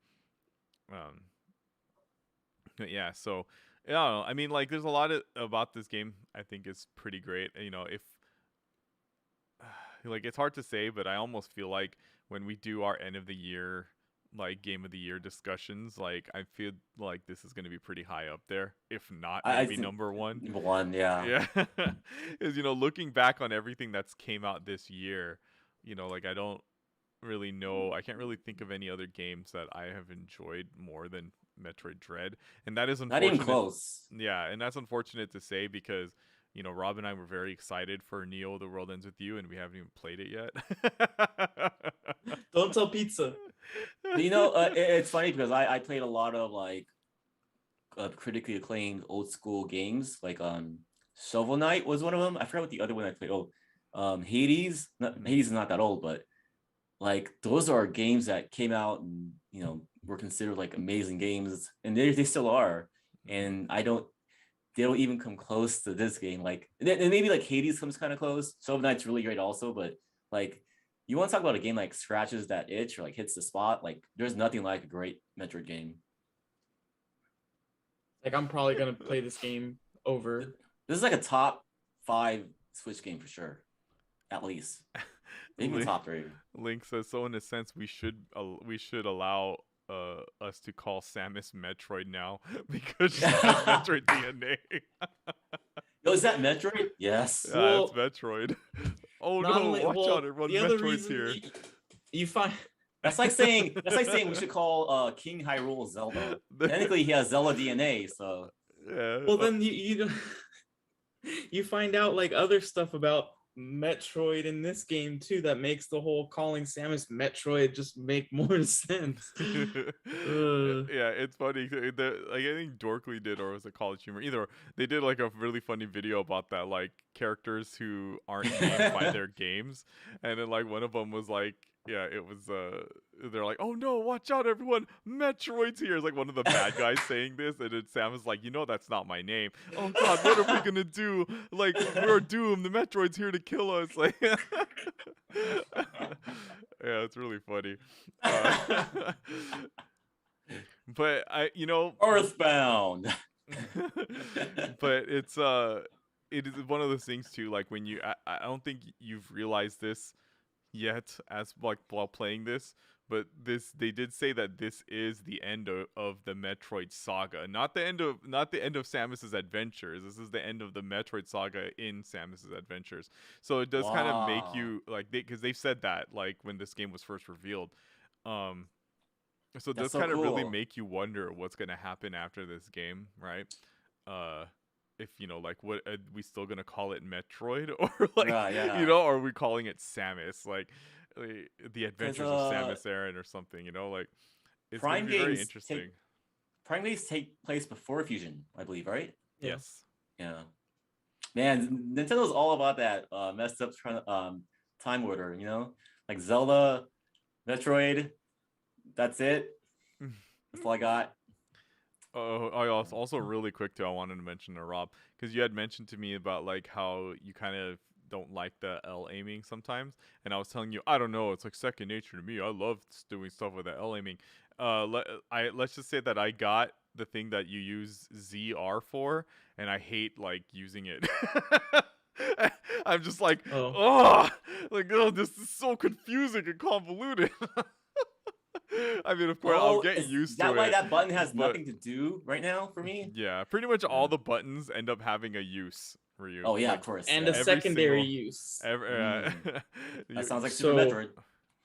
Um, yeah, so yeah, I don't know. I mean, like, there's a lot about this game I think is pretty great. If like it's hard to say, but I almost feel like when we do our end of the year like game of the year discussions, like I feel like this is going to be pretty high up there, if not I maybe think number one. number one, yeah. Yeah, is looking back on everything that's came out this year, like I don't really know. I can't really think of any other games that I have enjoyed more than Metroid Dread, and that is Not even unfortunate. close. Yeah, and that's unfortunate to say because Rob and I were very excited for Neo: The World Ends with You, and we haven't even played it yet. Don't tell pizza. But it's funny because I played a lot of like critically acclaimed old school games. Like Shovel Knight was one of them. I forgot what the other one I played. Oh, Hades. Hades is not that old, but like those are games that came out and were considered like amazing games, and they still are. And they don't even come close to this game. Like and maybe like Hades comes kind of close. Shovel Knight's really great also, but like you want to talk about a game like scratches that itch or like hits the spot, like there's nothing like a great Metroid game. Like I'm probably gonna play this game over. This is like a top 5 Switch game for sure, at least. Maybe top 3. Link says so. In a sense, we should allow us to call Samus Metroid now because she has Metroid DNA. Yo, is that Metroid? Yes. Yeah, it's Metroid. Oh no! Watch out, everyone! The other Metroid's reason here. you find That's like saying we should call King Hyrule Zelda. Technically, he has Zelda DNA, so. Yeah. Well, then you you find out like other stuff about Metroid in this game too that makes the whole calling Samus Metroid just make more sense. Yeah, it's funny. Like I think Dorkly did, or was it College Humor? Either they did like a really funny video about that, like characters who aren't named by their games, and then like one of them was like, yeah, it was they're like, oh no, watch out, everyone, Metroid's here. It's like one of the bad guys saying this, and then Sam is like, that's not my name. Oh god, what are we gonna do? Like we're doomed. The Metroid's here to kill us. Like, yeah, it's really funny. But Earthbound. But it is one of those things too. Like when I don't think you've realized this yet as like while playing this, but they did say that this is the end of the Metroid saga, not the end of Samus's adventures. This is the end of the Metroid saga in Samus's adventures. So it does kind of make you like because they said that like when this game was first revealed. So it does kind of really make you wonder what's gonna happen after this game, right? If like what are we still gonna call it Metroid or like or are we calling it Samus like the Adventures of Samus Aran or something? Like it's gonna be very interesting. Prime games take place before Fusion, I believe, right? Yes. Yeah. Man, Nintendo's all about that messed up time order. Like Zelda, Metroid. That's it. That's all I got. I also really quick too, I wanted to mention to Rob because you had mentioned to me about like how you kind of don't like the L aiming sometimes. And I was telling you, I don't know, it's like second nature to me. I love doing stuff with the L aiming. Let's just say that I got the thing that you use ZR for, and I hate like using it. I'm just like, Oh. oh, this is so confusing and convoluted. I mean, of course, I'll Oh, get is used that to why it. that button has but nothing to do right now for me? yeah, pretty much all Yeah. the buttons end up having a use for you. Oh yeah, Like of course. And Yeah. a every secondary single, use. every, That you- sounds like Super So Metroid.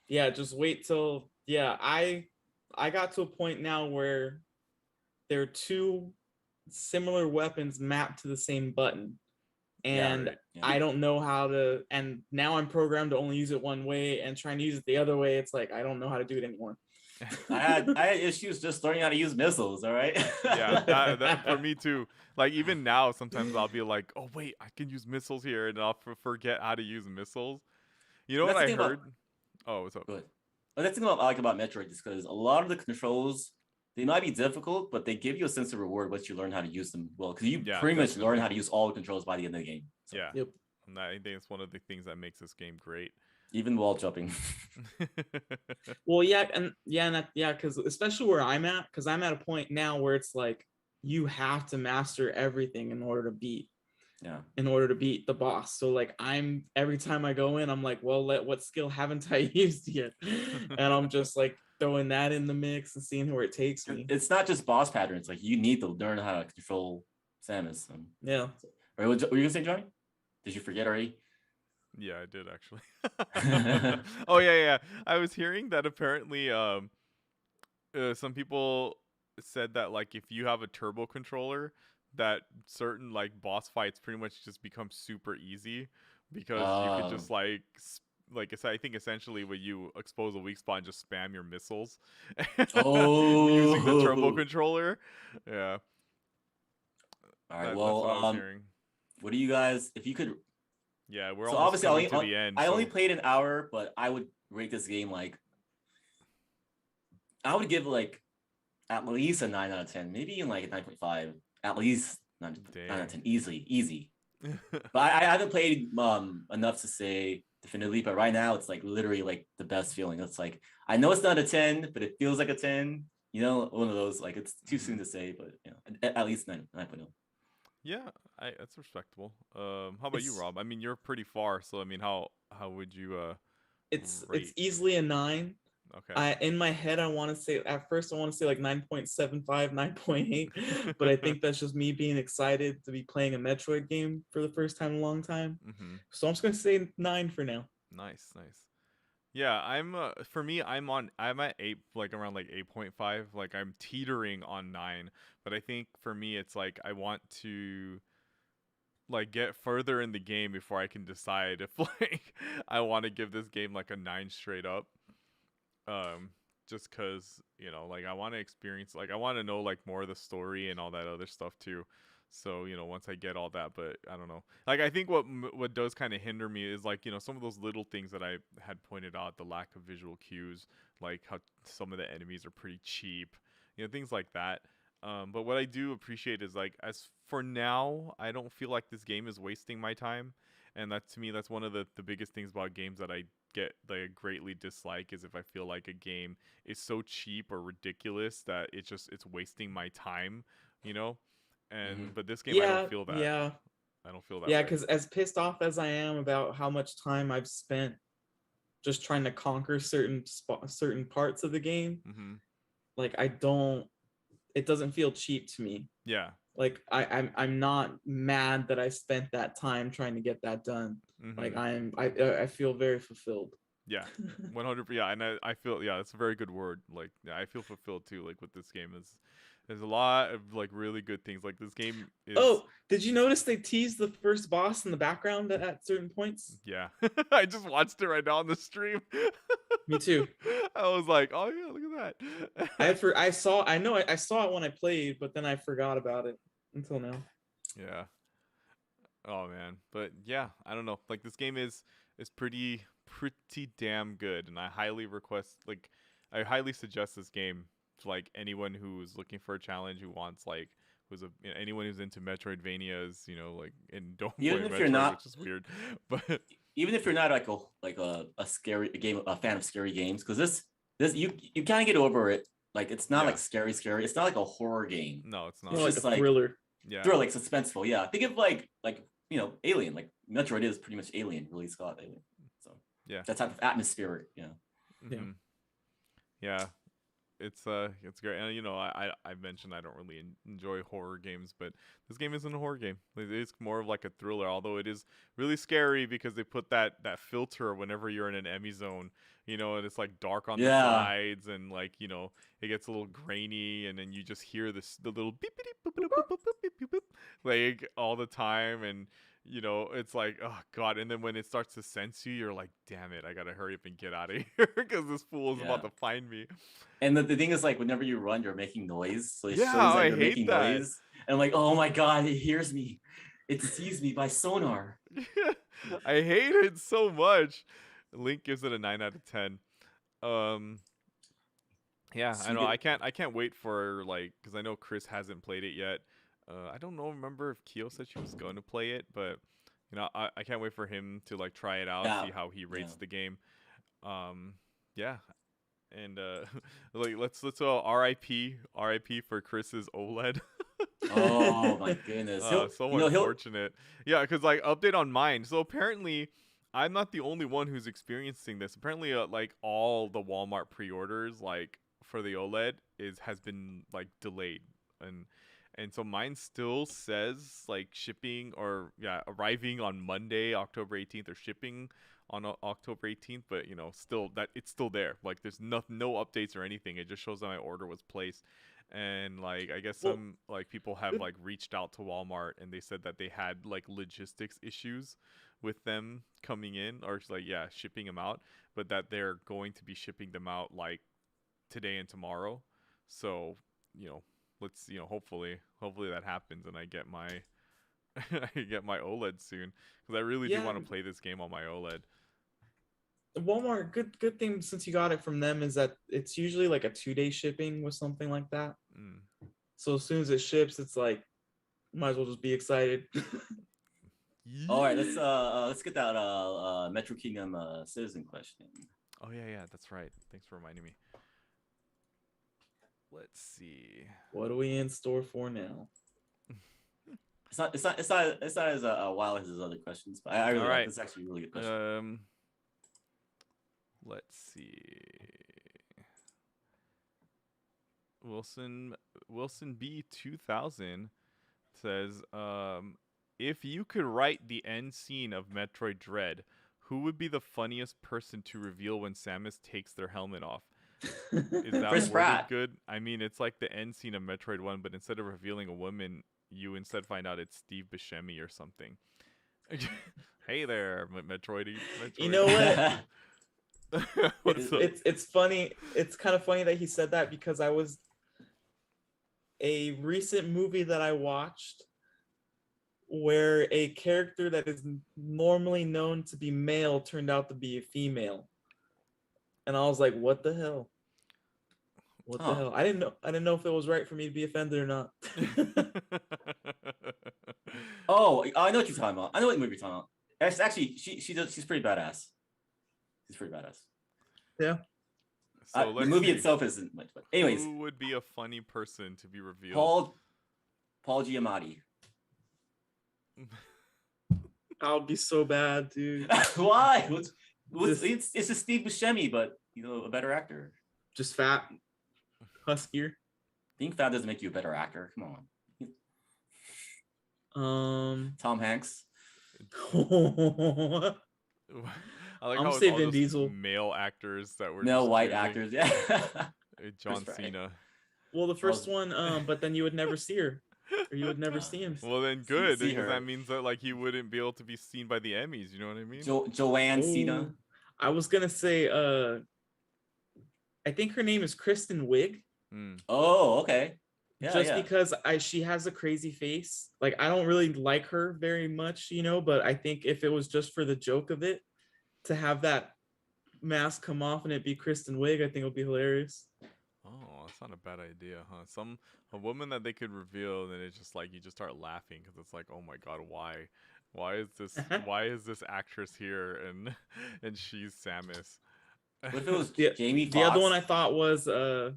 yeah, just wait till I got to a point now where there are two similar weapons mapped to the same button. Yeah, And right, yeah. I don't know how to, and now I'm programmed to only use it one way, and trying to use it the other way, it's like I don't know how to do it anymore. I had issues just learning how to use missiles. All right. yeah, that for me too. Like even now, sometimes I'll be like, oh wait, I can use missiles here, and I'll forget how to use missiles. You know what That's the I thing about. heard? Oh, what's up? Go ahead. But that's the thing I like about Metroid is because a lot of the controls they might be difficult, but they give you a sense of reward once you learn how to use them well. Because you Yeah, pretty much learn definitely. how to use all the controls by the end of the game. So, Yeah, Yep. and I think it's one of the things that makes this game great. even wall jumping. Well, yeah, because especially where I'm at, because I'm at a point now where it's like you have to master everything in order to beat Yeah. the boss. So like I'm every time I go in, I'm like, well, what skill haven't I used yet? And I'm just like throwing that in the mix and seeing where it takes me. It's not just boss patterns. Like you need to learn how to control Samus. Yeah. Or what were you gonna say, Johnny? Did you forget already? Yeah, I did actually. Oh yeah. I was hearing that apparently some people said that like if you have a turbo controller that certain like boss fights pretty much just become super easy because you could just like I think essentially when you expose a weak spot and just spam your missiles using the turbo Oh. controller. Yeah. All right. That's Well, what I was hearing. what do you guys? If you could, Yeah, we're so almost obviously coming to the end. I only So played an hour, but I would rate this game like I would give like at least a 9 out of 10, maybe even like a 9.5, at least 9 out of 10, easy. But I haven't played enough to say definitively, but right now it's like literally like the best feeling. It's like I know it's not a 10, but it feels like a 10. You know, one of those like it's too soon to say, but you know, at least 9.0. yeah, that's respectable. How about you, It's Rob? I mean, you're pretty far, so I mean, how would you it's rate? easily a 9. Okay. I in my head I want to say at first I want to say like 9.75, 9.8, but I think that's just me being excited to be playing a Metroid game for the first time in a long time. Mm-hmm. So I'm just gonna say 9 for now. Nice. Yeah, I'm for me, I'm at 8, like around like 8.5. Like I'm teetering on 9, but I think for me it's like I want to like get further in the game before I can decide if like I want to give this game like a 9 straight up. Just cuz, you know, like I want to experience, like I want to know like more of the story and all that other stuff too. So, you know, once I get all that, but I don't know. Like I think what does kind of hinder me is like, you know, some of those little things that I had pointed out, the lack of visual cues, like how some of the enemies are pretty cheap, you know, things like that. But what I do appreciate is like, as for now, I don't feel like this game is wasting my time, and that to me, that's one of the biggest things about games that I greatly dislike, is if I feel like a game is so cheap or ridiculous that it's wasting my time, you know. Mm-hmm. And but this game, I don't Yeah, feel that. yeah, I don't feel that yeah. way. Because as pissed off as I am about how much time I've spent just trying to conquer certain parts of the game, Mm-hmm. like I don't. It doesn't feel cheap to me. Yeah. Like I'm not mad that I spent that time trying to get that done. Like Mm-hmm. I feel very fulfilled. Yeah. 100. Yeah, and I feel, yeah, that's a very good word. Like, yeah, I feel fulfilled too. Like with this game is, there's a lot of like really good things. Like this game is. Oh, did you notice they teased the first boss in the background at certain points? Yeah, I just watched it right now on the stream. Me too. I was like, oh yeah, look at that. I saw it when I played, but then I forgot about it until now. Yeah. Oh man, but yeah, I don't know. Like this game is pretty damn good, and I highly suggest this game to like anyone who's looking for a challenge, who wants like anyone who's into Metroidvanias, like, and don't play Even if you're Metroid, not, which is weird, but even if you're not like a scary game, a fan of scary games, because this you can't get over it. Like it's not Yeah. like scary. It's not like a horror game. no, it's not. More It's like just a like thriller. Yeah, They're like suspenseful. Yeah, think of like Alien. Like Metroid is pretty much Alien, Ridley Scott Alien. So yeah, that type of atmosphere. Yeah. Yeah. mhm. Yeah. It's great, and I mentioned I don't really enjoy horror games, but this game isn't a horror game. It's more of like a thriller, although it is really scary because they put that filter whenever you're in an Emmy zone, and it's like dark on the Yeah. sides, and like it gets a little grainy, and then you just hear the little beep beep boop boop boop boop boop boop boop, like all the time, and it's like, oh god, and then when it starts to sense you, you're like, damn it, I gotta hurry up and get out of here because this fool is about Yeah. to find me. And the thing is, like, whenever you run, you're making noise. So it Yeah, shows that I you're hate making that. noise. And I'm like, oh my god, it hears me. It sees me by sonar. I hate it so much. Link gives it a 9 out of 10. Yeah, So I you know. get- I can't wait for, like, because I know Chris hasn't played it yet. I don't know. Remember if Kyo said she was going to play it, but I can't wait for him to like try it out, Yeah. see how he rates Yeah. the game. Yeah, and like let's RIP for Chris's OLED. Oh my goodness. So he'll unfortunate. Yeah, because like update on mine. So apparently, I'm not the only one who's experiencing this. Apparently, like all the Walmart pre-orders, like for the OLED, has been like delayed, and so mine still says like shipping or arriving on Monday, October 18th, or shipping on October 18th. But still that it's still there. Like there's no updates or anything. It just shows that my order was placed. And like I guess Well, some like people have like reached out to Walmart and they said that they had like logistics issues with them coming in, or like shipping them out, but that they're going to be shipping them out like today and tomorrow. So let's hopefully that happens and I get my I get my OLED soon, because I really do Yeah. want to play this game on my OLED. Walmart, good thing since you got it from them is that it's usually like a 2-day shipping with something like that. Mm. So as soon as it ships, it's like might as well just be excited. All right, let's get that Metro Kingdom citizen question. Oh yeah, that's right. Thanks for reminding me. Let's see. What are we in store for now? It's not as wild as his other questions, but I really All like right. this. Is actually a really good question. Let's see. Wilson B 2000 says, if you could write the end scene of Metroid Dread, who would be the funniest person to reveal when Samus takes their helmet off? Is that Chris worded Pratt. good? I mean, it's like the end scene of Metroid 1, but instead of revealing a woman, you instead find out it's Steve Buscemi or something. Hey there, Metroid. You know what? What's up? It's funny. It's kind of funny that he said that because a recent movie that I watched where a character that is normally known to be male turned out to be a female. And I was like, what the hell? What the hell? I didn't know if it was right for me to be offended or not. Oh, I know what you're talking about. I know what movie you're talking about. Actually, she's pretty badass. She's pretty badass. Yeah. So The movie itself isn't much, but anyways, who would be a funny person to be revealed? Paul Giamatti. I would be so bad, dude. Why? It's just Steve Buscemi, but a better actor. Just fat, huskier. Being fat doesn't make you a better actor. Come on. Tom Hanks. I like I'm how gonna it's say all Vin just Diesel. male actors that were No just white choosing. actors. Yeah. John Chris Pratt. Cena. Well, the first one, but then you would never see her, or you would never see him. Well, then good, see because her. that means that like he wouldn't be able to be seen by the Emmys. You know what I mean? Joanne Cena. Ooh. I was gonna say, I think her name is Kristen Wiig. Mm. Oh, okay. Yeah, Because she has a crazy face. Like I don't really like her very much, but I think if it was just for the joke of it, to have that mask come off and it be Kristen Wiig, I think it would be hilarious. Oh, that's not a bad idea, huh? A woman that they could reveal, and then it's just like you just start laughing because it's like, oh my god, why? Why is this actress here and she's Samus? What if it was the, Jamie the other Foxx? one I thought was oh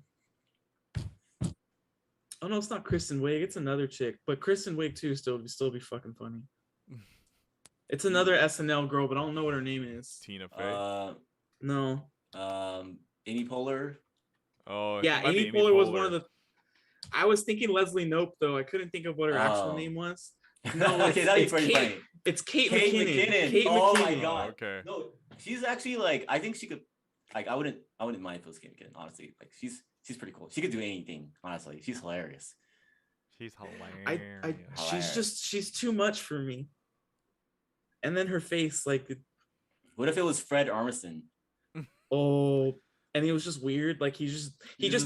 no, it's not Kristen Wiig. It's another chick, but Kristen Wiig too still be fucking funny. It's another SNL girl, but I don't know what her name is. Tina Fey. No. Amy Poehler. Oh, Yeah, Amy Poehler was one of the. I was thinking Leslie Knope though. I couldn't think of what her actual name was. No, okay, that'd be pretty funny. It's Kate McKinnon. Kate oh McKinnon. my god. Okay. No, she's actually like, I think she could. Like, I wouldn't mind if it was Kate McKinnon. Honestly, like she's pretty cool. She could do anything. Honestly, she's hilarious. She's hilarious. She's too much for me. And then her face, like. What if it was Fred Armisen? Oh, and he was just weird. Like he just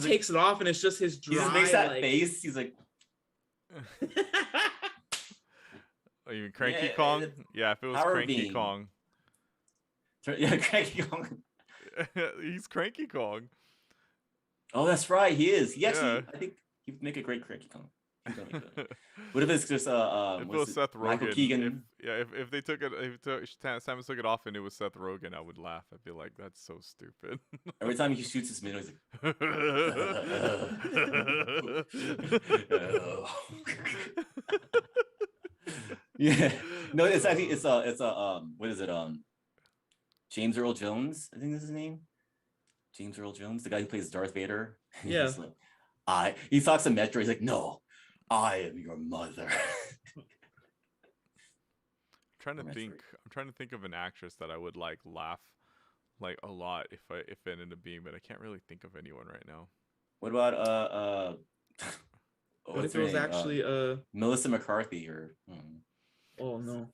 takes it off, and it's just his dry. He just makes that face. He's like. Oh, you mean Cranky Kong? Yeah, if it was Cranky Kong. Yeah, Cranky Kong. He's Cranky Kong. Oh, that's right. He is. He actually, I think he'd make a great Cranky Kong. What if it's just if it was Seth Rogen? Michael Keegan. If they took it, Samus took it off and it was Seth Rogen, I would laugh. I'd be like, that's so stupid. Every time he shoots his minnow, he's like. Yeah. No, it's actually it's what is it? James Earl Jones, I think that's his name. James Earl Jones, the guy who plays Darth Vader. Yeah. He talks to Metro. He's like, no, I am your mother. I'm trying to think of an actress that I would like laugh like a lot if it ended up being, but I can't really think of anyone right now. What about what if it was actually Melissa McCarthy or? Oh no.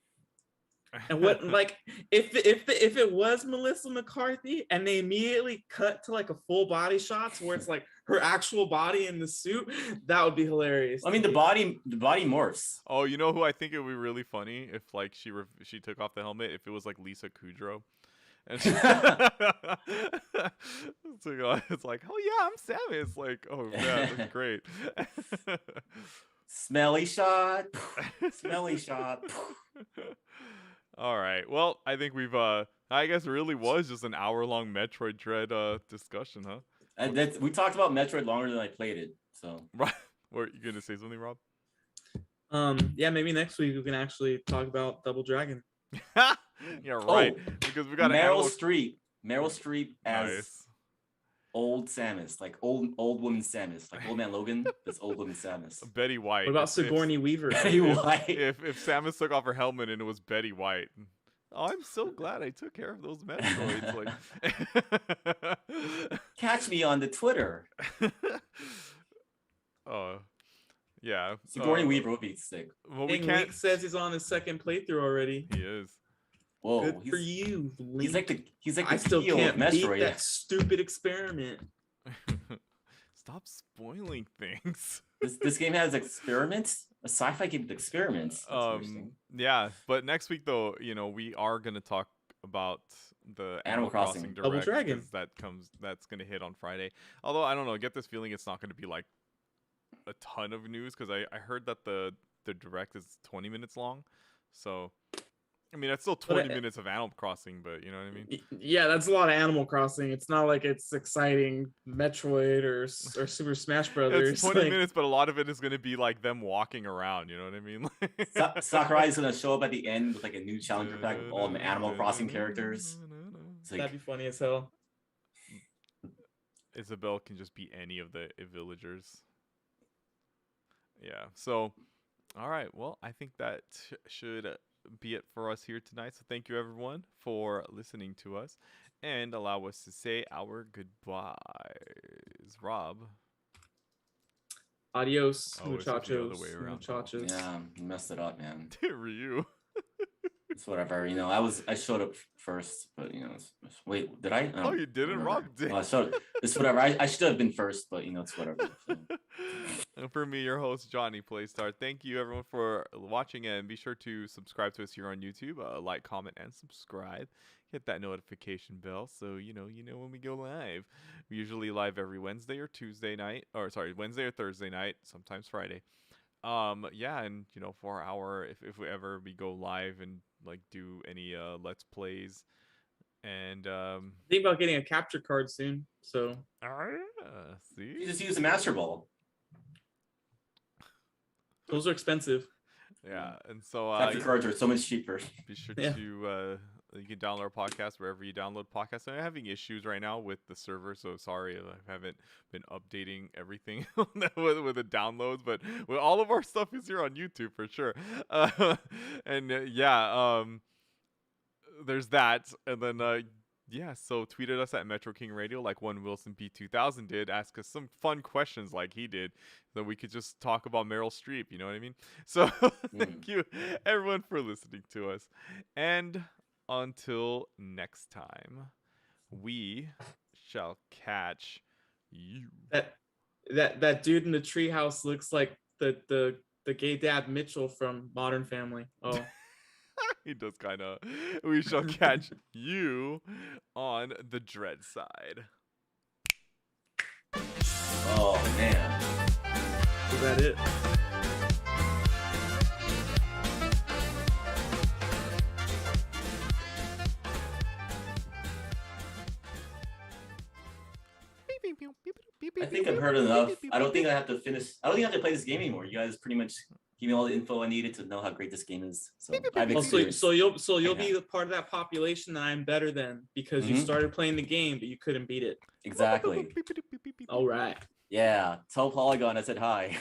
And what, like, if it was Melissa McCarthy and they immediately cut to like a full body shots where it's like her actual body in the suit, that would be hilarious. I mean, the body morphs. Oh, you know who I think it would be really funny if like she took off the helmet, if it was like Lisa Kudrow. And it's like, oh yeah, I'm Samus. Like, oh yeah, that's great. Smelly shot. Smelly shot. All right. Well, I think we've I guess it really was just an hour-long Metroid Dread discussion, huh? And we talked about Metroid longer than I played it. So right. Were you gonna say something, Rob? Yeah, maybe next week we can actually talk about Double Dragon. Yeah, right. Because we got Meryl Streep as nice. Old Samus, like old woman Samus, like Old Man Logan. That's old woman Samus. Betty White. What about Sigourney Weaver? Betty White. If Samus took off her helmet and it was Betty White. Oh, I'm so glad I took care of those Metroids. Like, catch me on the Twitter. Yeah. Sigourney Weaver would be sick. Well, Link says he's on his second playthrough already. He is. Whoa, good for you, Link. He's like the I still can't beat Metroid. that stupid experiment. Stop spoiling things. This game has experiments. A sci-fi game with experiments. Yeah, but next week though, we are gonna talk about the Animal Crossing Direct, Double Dragon that's gonna hit on Friday. Although I don't know, I get this feeling it's not gonna be like a ton of news because I heard that the Direct is 20 minutes long, so. I mean, that's still 20 minutes of Animal Crossing, but you know what I mean? Yeah, that's a lot of Animal Crossing. It's not like it's exciting Metroid or Super Smash Brothers. It's 20 minutes, but a lot of it is going to be like them walking around, you know what I mean? Sakurai is going to show up at the end with like a new challenger pack with all the Animal Crossing characters. Like, that'd be funny as hell. Isabelle can just be any of the villagers. Yeah, so, all right. Well, I think that should be it for us here tonight. So thank you everyone for listening to us and allow us to say our goodbyes. Rob. Adios, muchachos. Muchachos. Yeah, you messed it up, man. Ryu. It's whatever. I showed up first, but wait, did I? Oh, you didn't? Rob did. Well, it's whatever. I should have been first, but it's whatever. So. And for me, your host, Johnny Playstar. Thank you, everyone, for watching, and be sure to subscribe to us here on YouTube. Like, comment, and subscribe. Hit that notification bell so you know when we go live. We usually live every Wednesday or Tuesday night, or sorry, Wednesday or Thursday night, sometimes Friday. Yeah, and for our if we ever we go live and like do any let's plays and Think about getting a capture card soon. So see, You just use a Master Ball. those are expensive. yeah, and so Capture cards are so much cheaper. be sure Yeah. to you can download our podcast wherever you download podcasts. I'm having issues right now with the server, so sorry I haven't been updating everything with the downloads. But all of our stuff is here on YouTube for sure. And there's that, and then yeah. So tweet at us at Metro King Radio like one Wilson B2000 did. Ask us some fun questions like he did, so we could just talk about Meryl Streep. You know what I mean? So thank you everyone for listening to us, and until next time, we shall catch you. That dude in the treehouse looks like the gay dad Mitchell from Modern Family. Oh. He does kind of. We shall catch you on the Dread side. Oh man. Is that it? I think I've heard enough. I don't think I have to finish. I don't think I have to play this game anymore. You guys pretty much give me all the info I needed to know how great this game is. So I've Oh, experienced. so you'll be the part of that population that I'm better than because you Mhm. started playing the game but you couldn't beat it. Exactly. All right. Yeah. Tell Polygon I said hi.